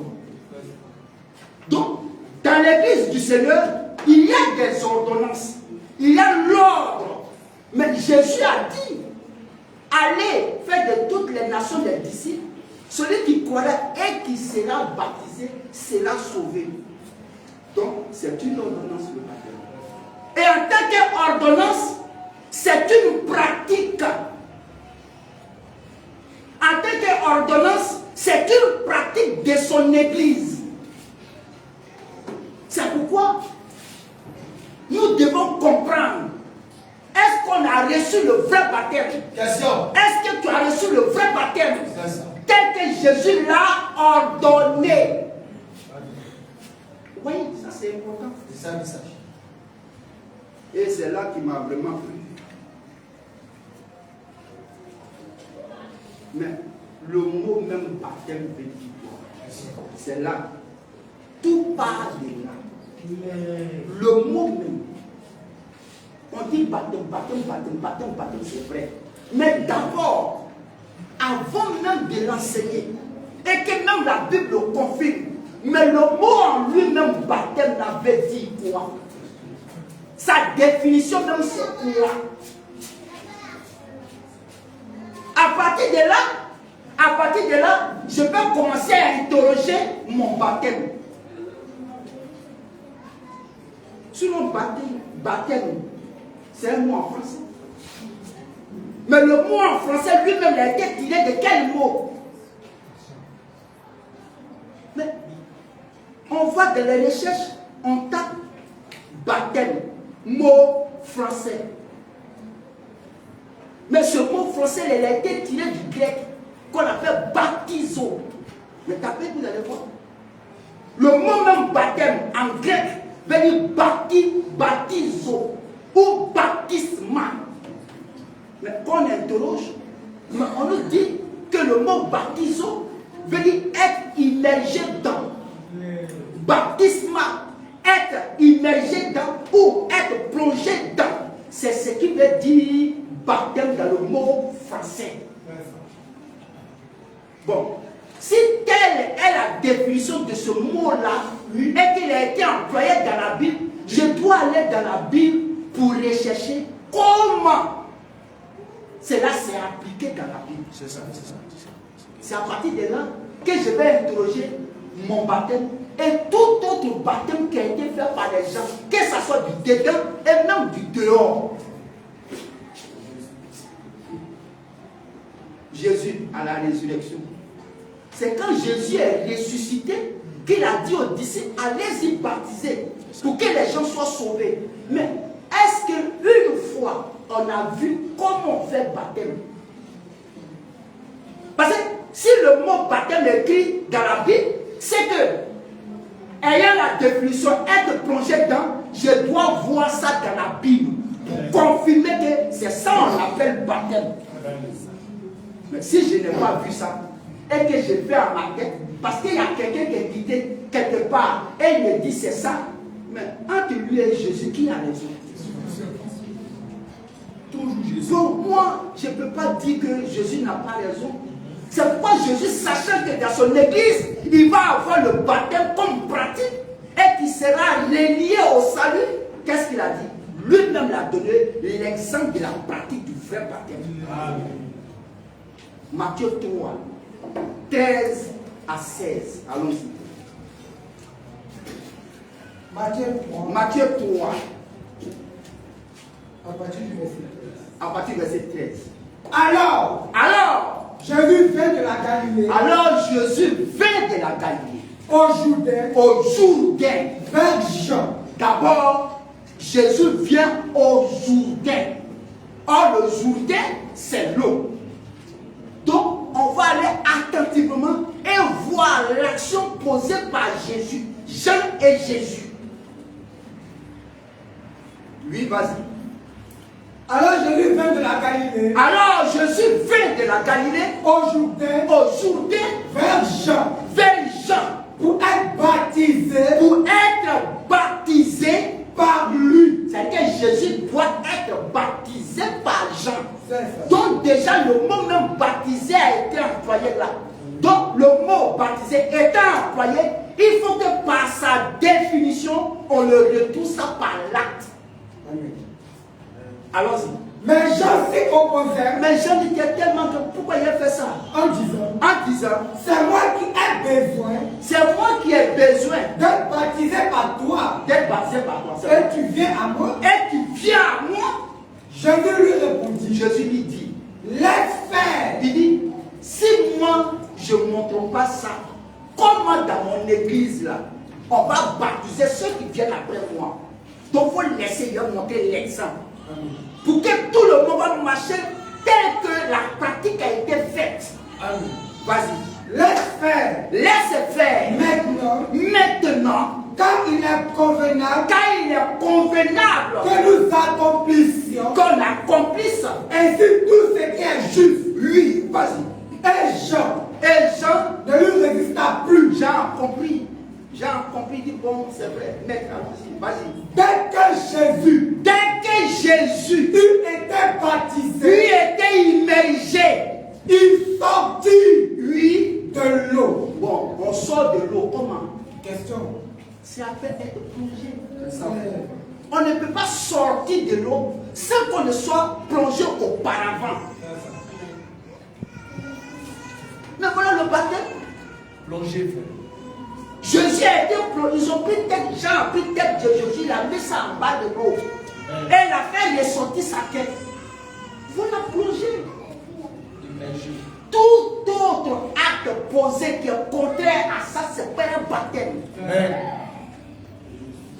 Donc, dans l'église du Seigneur, il y a des ordonnances. Il y a l'ordre. Mais Jésus a dit, allez faire de toutes les nations des disciples. Celui qui croira et qui sera baptisé sera sauvé. Donc, c'est une ordonnance, le baptême. Et en tant qu'ordonnance, c'est une pratique. En tant qu'ordonnance, c'est une pratique de son église. C'est pourquoi nous devons comprendre. Est-ce qu'on a reçu le vrai baptême? Question. Est-ce que tu as reçu le vrai baptême? Tel que Jésus l'a ordonné. Oui, ça c'est important. C'est ça le message. Et c'est là qui m'a vraiment plu. Mais le mot même baptême veut dire quoi? C'est là. Tout part de là. Le mot même. On dit baptême, c'est vrai. Mais d'abord, avant même de l'enseigner, et que même la Bible le confirme, mais le mot en lui-même, baptême, n'avait dit quoi? Sa définition même, c'est quoi? À partir de là, je peux commencer à interroger mon baptême. Sinon, baptême, c'est un mot en français. Mais le mot en français lui-même a été tiré de quel mot? Mais on voit dans les recherches, on tape baptême, mot français. Mais ce mot français, il a été tiré du grec qu'on appelle baptizo. Mais tapez, vous allez voir. Le mot même baptême en grec veut dire baptizo ou baptisma. Mais quand on interroge, on nous dit que le mot baptizo veut dire être immergé dans. Baptisma, être immergé dans ou être plongé dans. C'est ce qui veut dire baptême dans le mot français. Bon, si telle est la définition de ce mot-là et qu'il a été employé dans la Bible, je dois aller dans la Bible pour rechercher comment cela s'est appliqué dans la Bible. C'est ça. C'est à partir de là que je vais interroger mon baptême et tout autre baptême qui a été fait par les gens, que ce soit du dedans et même du dehors. Jésus à la résurrection. C'est quand Jésus est ressuscité qu'il a dit aux disciples, allez-y baptiser pour que les gens soient sauvés. Mais est-ce qu'une fois on a vu comment on fait baptême? Parce que si le mot baptême est écrit dans la Bible, c'est que, ayant la définition, être plongé dans, je dois voir ça dans la Bible pour confirmer que c'est ça qu'on appelle baptême. Mais si je n'ai pas vu ça, et que je fais à ma tête, parce qu'il y a quelqu'un qui est quitté quelque part, et il me dit c'est ça, mais entre lui et Jésus, qui a raison? Toujours Jésus. Donc moi, je ne peux pas dire que Jésus n'a pas raison. C'est pourquoi Jésus, sachant que dans son église, il va avoir le baptême comme pratique, et qui sera relié au salut, qu'est-ce qu'il a dit? Lui-même l'a donné l'exemple de la pratique du vrai baptême. Amen. Matthieu 3, 13 à 16. Allons-y. Matthieu 3. À partir du verset 13. Alors, Jésus vint de la Galilée. Alors Jésus vint de la Galilée. Au Jourdain. Vers Jean. D'abord, Jésus vient au Jourdain. Or, le Jourdain, c'est l'eau. Donc, on va aller attentivement et voir l'action posée par Jésus, Jean et Jésus. Oui, vas-y. Alors Jésus vint de la Galilée. Alors Jésus vint de la Galilée au Jourdain vers Jean pour être baptisé par lui. C'est-à-dire que Jésus doit être baptisé par Jean. Donc déjà le mot même baptisé a été employé là. Donc le mot baptisé étant employé, il faut que par sa définition, on le retrouve ça par l'acte. Allons-y. Mais Jean s'y opposait. Mais Jean disait tellement que pourquoi il a fait ça? En disant, c'est moi qui ai besoin. C'est moi qui ai besoin d'être baptisé par toi. D'être baptisé par toi. Et tu viens à moi. Jésus lui répondit. Jésus lui dit, laisse faire. Il dit, si moi je ne montre pas ça, comment dans mon église là, on va baptiser ceux qui viennent après moi? Donc il faut laisser leur montrer l'exemple. Pour que tout le monde va marcher tel que la pratique a été faite. Amen. Vas-y. Laisse faire. Laisse faire. Maintenant. Car il est convenable. Que nous accomplissions. Qu'on accomplisse. Ainsi tout ce qui est juste. Oui, vas-y. Et Jean ne lui résista plus. Jean a compris. Dit bon, c'est vrai. Maître, allons-y. Vas-y. Dès que Jésus était immergé, il sortit de l'eau. Bon, on sort de l'eau. Comment? Question. C'est après être plongé. On ne peut pas sortir de l'eau sans qu'on ne soit plongé auparavant. Mais voilà le baptême. Plongé. Jésus a été plongé. Ils ont pris tête, Jean a pris tête de Jésus, il a mis ça en bas de l'eau. Et il a fait ressortir sa tête. Voilà plonger. Tout autre acte posé qui est contraire à ça, c'est pas un baptême.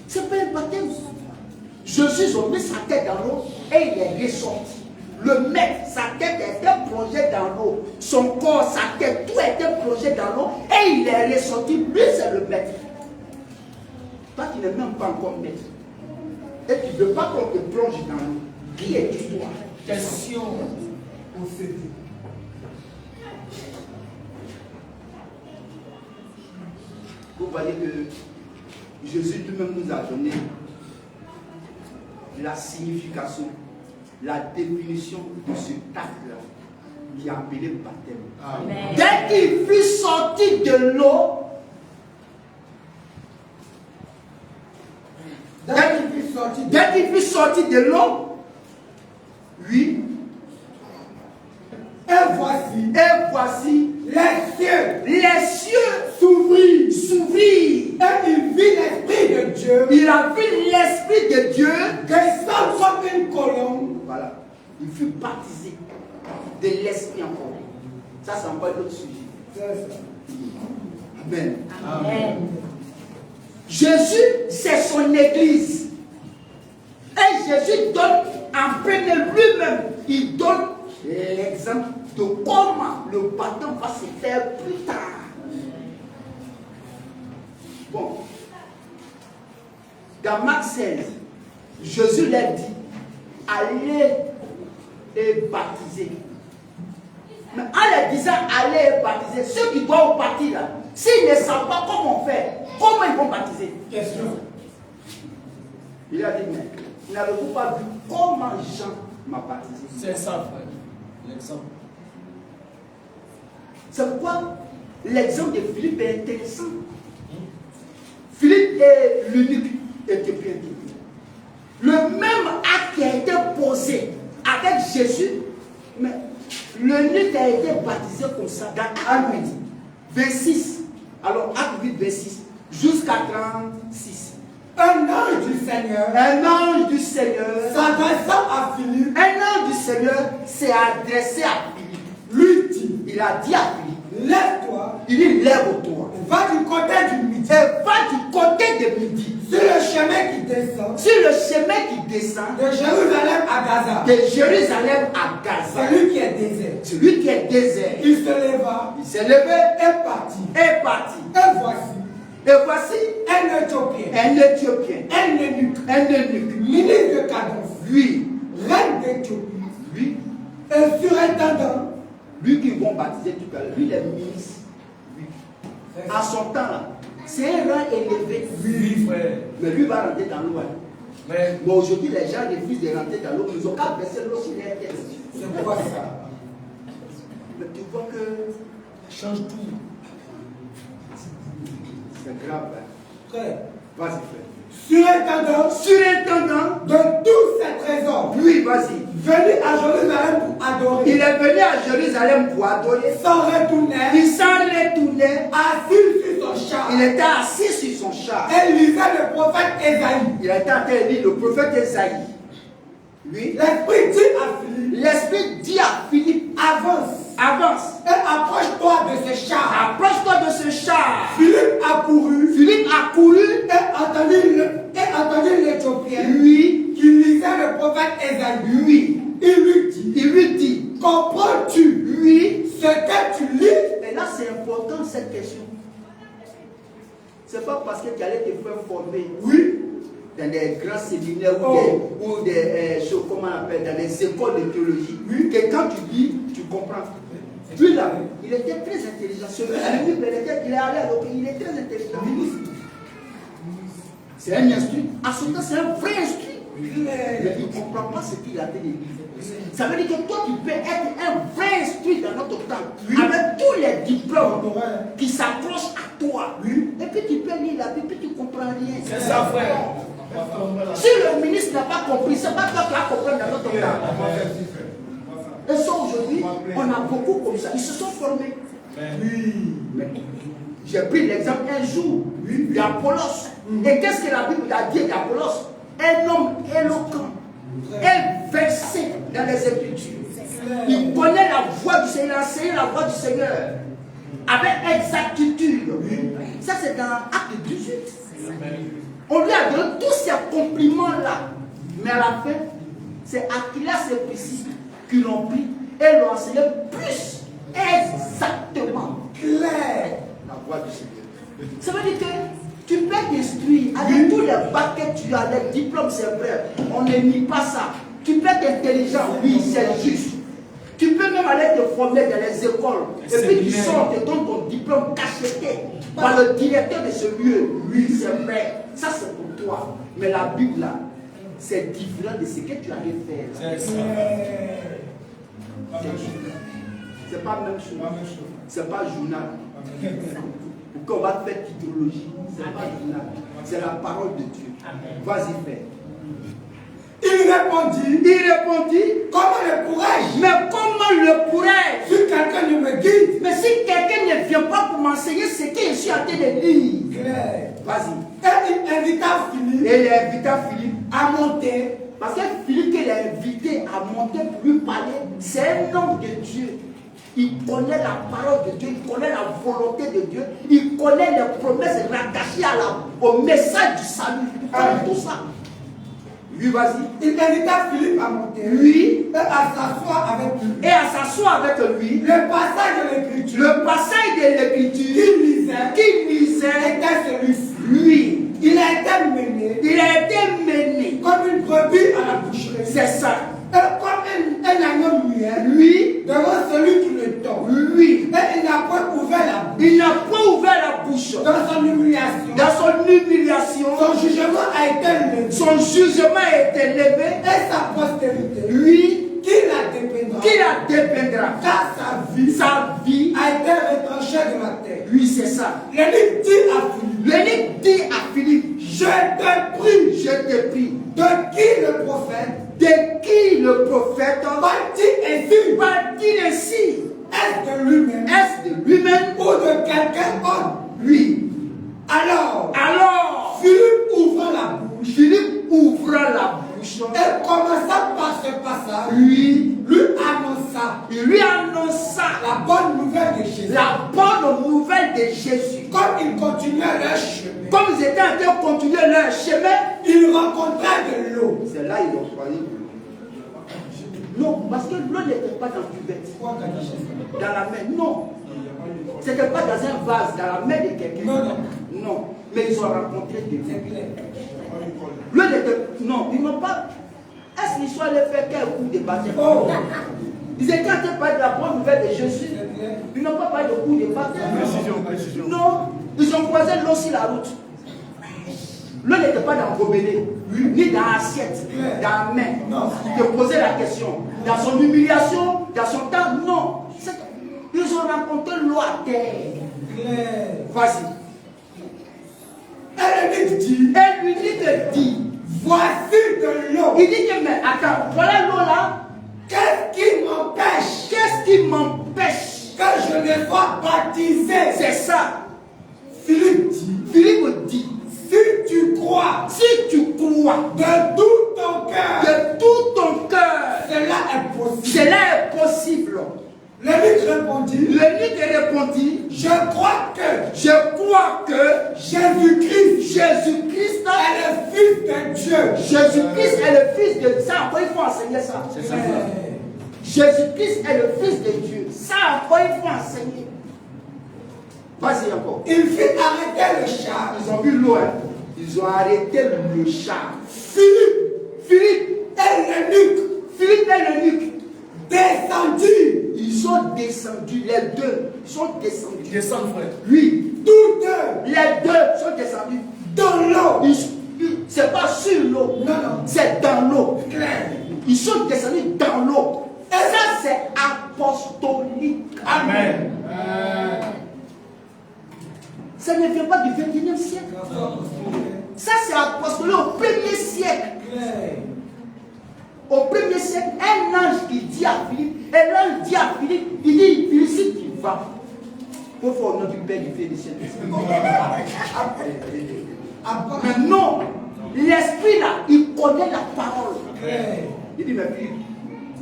C'est pas un baptême. Jésus a mis sa tête dans l'eau et il est ressorti. Le maître, sa tête était plongée dans l'eau. Son corps, sa tête, tout était plongé dans l'eau et il est ressorti. Lui, c'est le maître. Toi, tu n'es même pas encore maître. Et tu ne veux pas qu'on te plonge dans l'eau. Qui es-tu toi? Question au CD. Vous voyez que Jésus lui-même nous a donné la signification, la définition de ce acte-là qui est appelé baptême. Amen. Dès qu'il fut sorti de l'eau, dès qu'il fut sorti de l'eau, oui, et voici les cieux s'ouvrirent. Et il vit l'Esprit de Dieu. Il a vu l'Esprit de Dieu descendre comme une colombe. Voilà. Il fut baptisé de l'Esprit encore. Ça, c'est encore un autre sujet. C'est ça. Amen. Amen. Jésus, c'est son église. Et Jésus donne en premier lui-même, il donne l'exemple de comment le baptême va se faire plus tard. Bon. Dans Marc 16, Jésus leur dit, allez et baptiser. Mais en leur disant allez et baptiser, ceux qui doivent partir là, s'ils ne savent pas comment faire, comment ils vont baptiser? Question. Il a dit, mais n'avez-vous pas vu comment Jean m'a baptisé? C'est ça, frère. L'exemple. C'est pourquoi l'exemple de Philippe est intéressant. Philippe est l'unique éthiopien. Le même acte qui a été posé avec Jésus, mais l'unique a été baptisé comme ça dans Acte 8, 26. Alors Acte 8, 26 jusqu'à 36. Un ange du Seigneur s'adressant à Philippe. Un ange du Seigneur s'est adressé à Philippe. Lui dit, il a dit à Philippe, lève-toi. Il dit, lève-toi. Va du côté du midi. Et va du côté de midi. Sur le chemin qui descend. Sur le chemin qui descend. De Jérusalem à Gaza. De Jérusalem à Gaza. Celui qui est désert. Celui qui est désert. Il se leva. Il s'est levé. Et parti. Et parti. Et voici. Et voici un Éthiopien. Un Éthiopien. Un eunuque. Un eunuque. Ministre de Cadence. Lui. Reine d'Éthiopie. Lui. Un surintendant. Lui qui vont baptiser tout à l'heure. Lui, les ministres. Lui. À son temps là. C'est un rang élevé. Oui, frère. Mais lui va rentrer dans l'eau. Mais aujourd'hui, les gens refusent de rentrer dans l'eau. Ils ont qu'à baisser l'eau sur les têtes. C'est pourquoi ça. Mais tu vois que ça change tout. C'est grave. Frère. Vas-y, frère. Surintendant de tous ces trésors. Oui, vas-y. Venu à Jérusalem pour adorer. Il est venu à Jérusalem pour adorer. S'en retournait. Il s'en retournait. Assis sur son char. Il était assis sur son char. Et lisait le prophète Ésaïe. Il était en train de lire le prophète Ésaïe. Oui. L'Esprit dit à Philippe. L'Esprit dit à Philippe. Avance. Avance. Et approche-toi de ce char. Approche-toi de ce char. Philippe a couru. Philippe a couru. Et entendu l'Éthiopien. Oui. Qui lisait le prophète Ésaïe. Oui. Il lui dit. Comprends-tu? Oui. Ce que tu lis. Et là, c'est important cette question. C'est pas parce que tu allais te faire former. Oui. Dans des grands séminaires ou des choses, comment on appelle, dans des écoles de théologie, oui, que quand tu lis, tu comprends. Lui là, il était très intelligent. Il est allé à l'autre, il est très intelligent. C'est un instruit. À son temps, c'est un vrai instruit. Mais il ne comprend pas ce qu'il a dit. Ça veut dire que toi, tu peux être un vrai instruit dans notre temps, avec tous les diplômes qui s'approchent à toi. Et puis tu peux lire la Bible, puis tu ne comprends rien. C'est ça, frère. Si le ministre n'a pas compris, ce n'est pas toi qui as compris dans notre temps. Et ça, aujourd'hui, on a beaucoup comme ça. Ils se sont formés. Oui. Mais j'ai pris l'exemple un jour d'Apollos. Et qu'est-ce que la Bible a dit d'Apollos? Un homme éloquent, un versé dans les Écritures. Seigneur avec exactitude. Ça, c'est dans Acte 18. On lui a donné tous ces compliments-là. Mais à la fin, c'est Aquilas et Priscille qui l'ont pris et l'ont enseigné plus exactement clair la voix du Seigneur. Ça veut dire que tu peux t'instruire avec tous les bacs que tu as, les diplômes, c'est vrai. On ne nie pas ça. Tu peux être intelligent, oui, c'est juste. Tu peux même aller te former dans les écoles. Et puis tu sors, te donnes ton diplôme cacheté par le directeur de ce lieu. Oui, c'est vrai. Ça, c'est pour toi. Mais la Bible, là, c'est différent de ce que tu allais faire. C'est pas la même chose. C'est pas journal. Pour qu'on va faire titologie. C'est pas journal. C'est la parole de Dieu. Vas-y, fais. Il répondit, comment le pourrais-je? Mais comment le pourrais-je? Si quelqu'un ne me guide. Mais si quelqu'un ne vient pas pour m'enseigner ce que je suis en train de lire. Vas-y. Et il invita Philippe. Et il invita Philippe à monter. Parce que Philippe qu'il a invité à monter pour lui parler, c'est un homme de Dieu. Il connaît la parole de Dieu, il connaît la volonté de Dieu, il connaît les promesses rattachées au message du salut. Il connaît tout ça. Lui, vas-y. Il invita Philippe à monter. Oui. Et à s'asseoir avec lui. Et à s'asseoir avec lui. Le passage de l'Écriture. Le passage de l'Écriture. Qui lisait. Était celui-ci. Lui. Il a été mené. Il a été mené. Comme une brebis à la boucherie. C'est ça. Et comme un agneau muet. Lui. Devant celui qui le tord. Lui. Et il n'a pas ouvert la bouche. Il n'a pas ouvert la bouche. Dans son humiliation. Dans son humiliation. Son jugement a été levé. Son jugement a été levé. Et sa postérité. Lui. Qui la dépendra. Qui la dépendra. Car sa vie a été retranchée de la terre. Oui, c'est ça. L'évêque dit à Philippe. L'évêque dit à Philippe. Je te prie. Je te prie. De qui le prophète? De qui le prophète partit ainsi? Partit ainsi. Est-ce de lui-même? Est-ce de lui-même? Ou de quelqu'un autre? Oui. Alors, Philippe ouvra la bouche. Philippe ouvra la bouche. Et commença par ce passage. Lui annonça. Il lui annonça la bonne nouvelle de Jésus. La bonne nouvelle de Jésus. Comme ils continuaient leur chemin. Comme ils étaient en train de continuer leur chemin, ils rencontraient de l'eau. C'est là ils ont choisi de l'eau. Non, parce que l'eau n'était pas dans le cuvette. Dans la main, non. C'était pas dans un vase, dans la main de quelqu'un. Non. Mais ils ont rencontré de l'eau. L'eau n'était. Non, ils n'ont pas. Est-ce qu'ils sont allés faire quel coup de baptême? Ils étaient en train de parler de la bonne nouvelle de Jésus. Ils n'ont pas parlé de coup de baptême. Non. Ils ont croisé l'eau sur la route. L'eau n'était pas dans le gobelet, ni dans l'assiette, dans la main. Ils te posaient la question. Dans son humiliation, dans son temps, non. Ils ont rencontré l'eau à terre. Vas-y. Elle lui dit, voici de l'eau. Il dit que, mais attends, voilà l'eau là. Qu'est-ce qui m'empêche? Qu'est-ce qui m'empêche que je ne sois baptisé? C'est ça. Philippe dit, si tu crois, de tout ton cœur, cela est possible. L'évêque répondit, je crois que Jésus-Christ est le Fils de Dieu. Jésus-Christ est le Fils de Dieu. Ça, encore il faut enseigner ça. Jésus-Christ est le Fils de Dieu. Ça, encore il faut enseigner. Vas-y encore. Il fit arrêter le char. Ils ont vu l'eau. Ils ont arrêté le char. Philippe et l'eunuque descendus. Ils sont descendus, les deux. Ils sont descendus. Descendent, frère. Oui. Tous deux. Les deux sont descendus. Dans l'eau. C'est pas sur l'eau. Non. C'est dans l'eau. Claire. Ils sont descendus dans l'eau. Et ça, c'est apostolique. Amen. Ça ne vient pas du 21e siècle. Ça, c'est apostolique au 1er siècle. Au 1er siècle, un ange qui dit à Philippe, et l'ange dit à Philippe, il dit, Philippe, si tu vas, il faut au nom du Père, du Fils et du Saint-Esprit. Mais non, l'esprit là, il connaît la parole. Il dit, mais Philippe,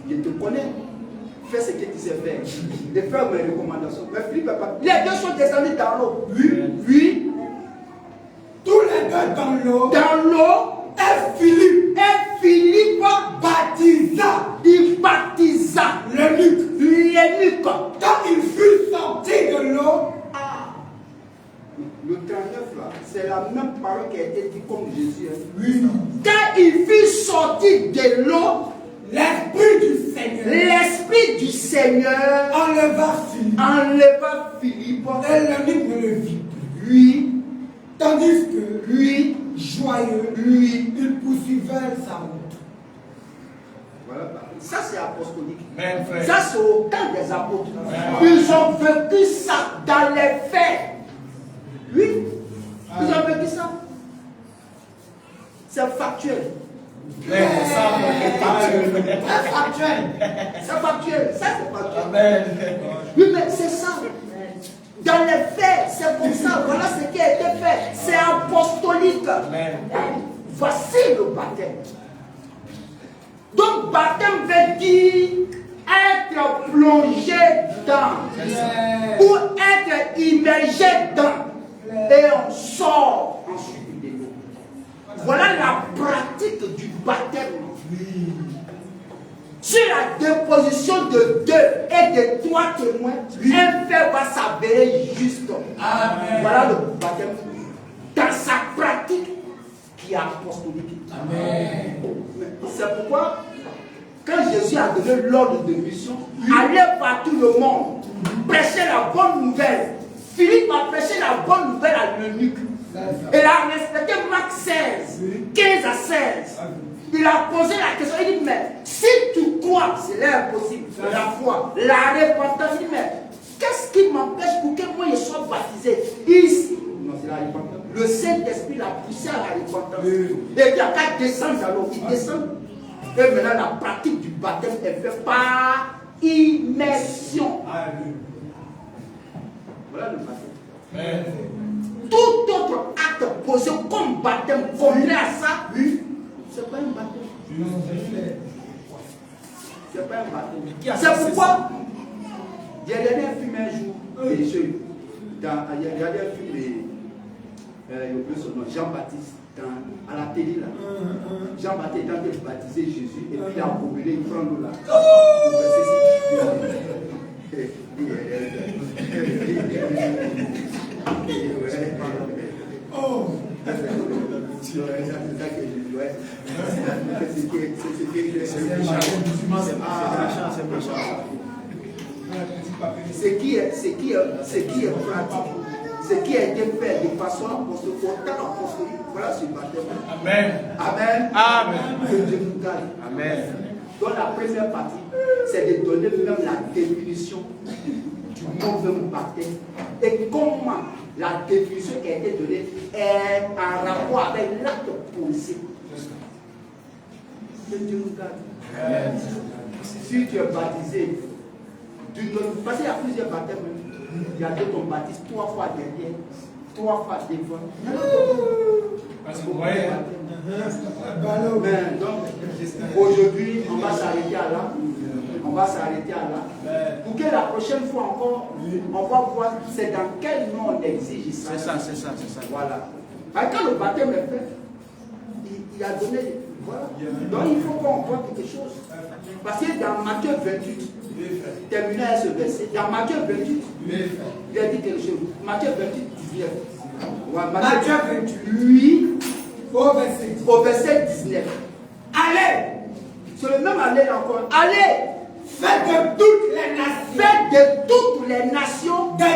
je te connais. fais ce que tu sais faire. De faire mes recommandations. Mais Philippe, les deux sont descendus dans l'eau. Lui, tous les deux dans l'eau. Dans l'eau. Et Philippe baptisa. Il baptisa l'eunuque. Quand il fut sorti de l'eau, le 39 là, c'est la même parole qui a été dite comme Jésus. Oui. Quand il fut sorti de l'eau, l'Esprit du Seigneur enleva Philippe. Et l'eunuque ne le vit plus. Lui, tandis que lui, joyeux, il poursuivait sa route. Voilà. Ça c'est apostolique. Amen, frère. Ça c'est au temps des apôtres. Ils ont vécu ça dans les faits. Oui, ils ont vécu ça. C'est factuel. C'est factuel. C'est factuel. Ça c'est factuel. Amen. Oui, mais c'est ça. Dans les faits, c'est comme ça. Voilà ce qui a été fait. C'est apostolique. Amen. Voici le baptême. Donc, baptême veut dire être plongé dans ou être immergé dans. Et on sort ensuite de l'eau. Voilà la pratique du baptême. Sur la déposition de 2 et de 3 témoins, un fait va s'avérer juste. Amen. Voilà le baptême dans sa pratique qui est apostolique. Amen. C'est pourquoi, quand Jésus a donné l'ordre de mission, allez par tout le monde, prêcher la bonne nouvelle. Philippe a prêché la bonne nouvelle à l'eunuque. Il a respecté Marc 16, 15 à 16. Il a posé la question, il dit, mais si tu crois, c'est impossible, la foi, la repentance, il dit, mais qu'est-ce qui m'empêche pour que moi je sois baptisé ici? Non, c'est la repentance. Le Saint-Esprit l'a poussé à la repentance. Et il n'y a qu'à descendre dans l'eau, il descend. Et maintenant la pratique du baptême est faite par immersion. Voilà le baptême. Tout autre acte posé comme baptême, contraire à ça, c'est pas un baptême. C'est pas un baptême. C'est pourquoi j'ai regardé un film un jour, j'ai regardé un film de Jean-Baptiste à la télé là. Jean-Baptiste est en train de baptiser Jésus et puis il a brûlé, il prend l'eau là. Ce qui est pratique, ce qui a été fait de façon apostolique, voilà ce baptême. Amen. Amen. Amen. Que Dieu nous garde. Amen. Donc la première partie, c'est de donner même la définition du mauvais baptême et comment la définition qui a été donnée est en rapport avec l'acte posé. Que Dieu nous garde. Amen. Si tu es baptisé, parce qu'il y a plusieurs baptêmes, il y a deux qu'on baptise 3 fois derrière, 3 fois devant. Parce que vous voyez. Donc, aujourd'hui, on va s'arrêter à là. On va s'arrêter à là. Pour que la prochaine fois encore, on va voir c'est dans quel nom on exige ça. C'est ça, c'est ça, c'est ça. Voilà. Quand le baptême est fait, il a donné. Voilà. Donc il faut qu'on voit quelque chose. Parce que dans Matthieu 28, terminé à ce verset, dans Matthieu 28, il a dit quelque chose. Matthieu 28, 19. Ouais, Matthieu 28, au verset 19. Allez, c'est le même aller encore. Allez, faites de toutes les nations. Faites de toutes les nations des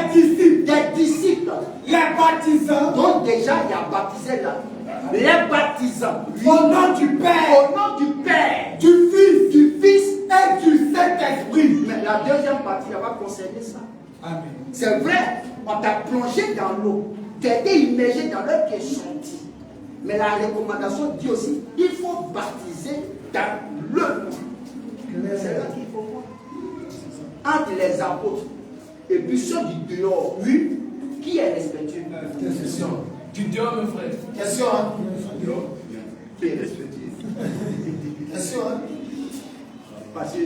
disciples. Les baptisants. Donc déjà, il y a baptisé là. Les baptisants. Au nom du Père. Au nom du Père. Du Fils et du Saint-Esprit. Mais la deuxième partie, elle va concerner ça. Amen. C'est vrai, on t'a plongé dans l'eau. Tu as été immergé dans l'eau qui est sortie. Mais la recommandation dit aussi, il faut baptiser dans le nom. C'est là qu'il faut voir. Entre les apôtres et puis ceux du dehors, oui, qui est respectueux? Question. Du dehors, mon frère. Question. Qui est respectueux? Question. Parce que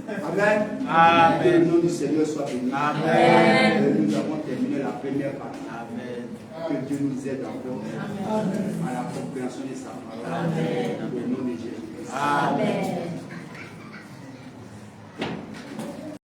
Amen. Amen. Que le nom du Seigneur soit béni. Amen. Nous avons terminé la première partie. Amen. Que Dieu nous aide encore à la compréhension de sa parole. Au nom de Jésus. Amen.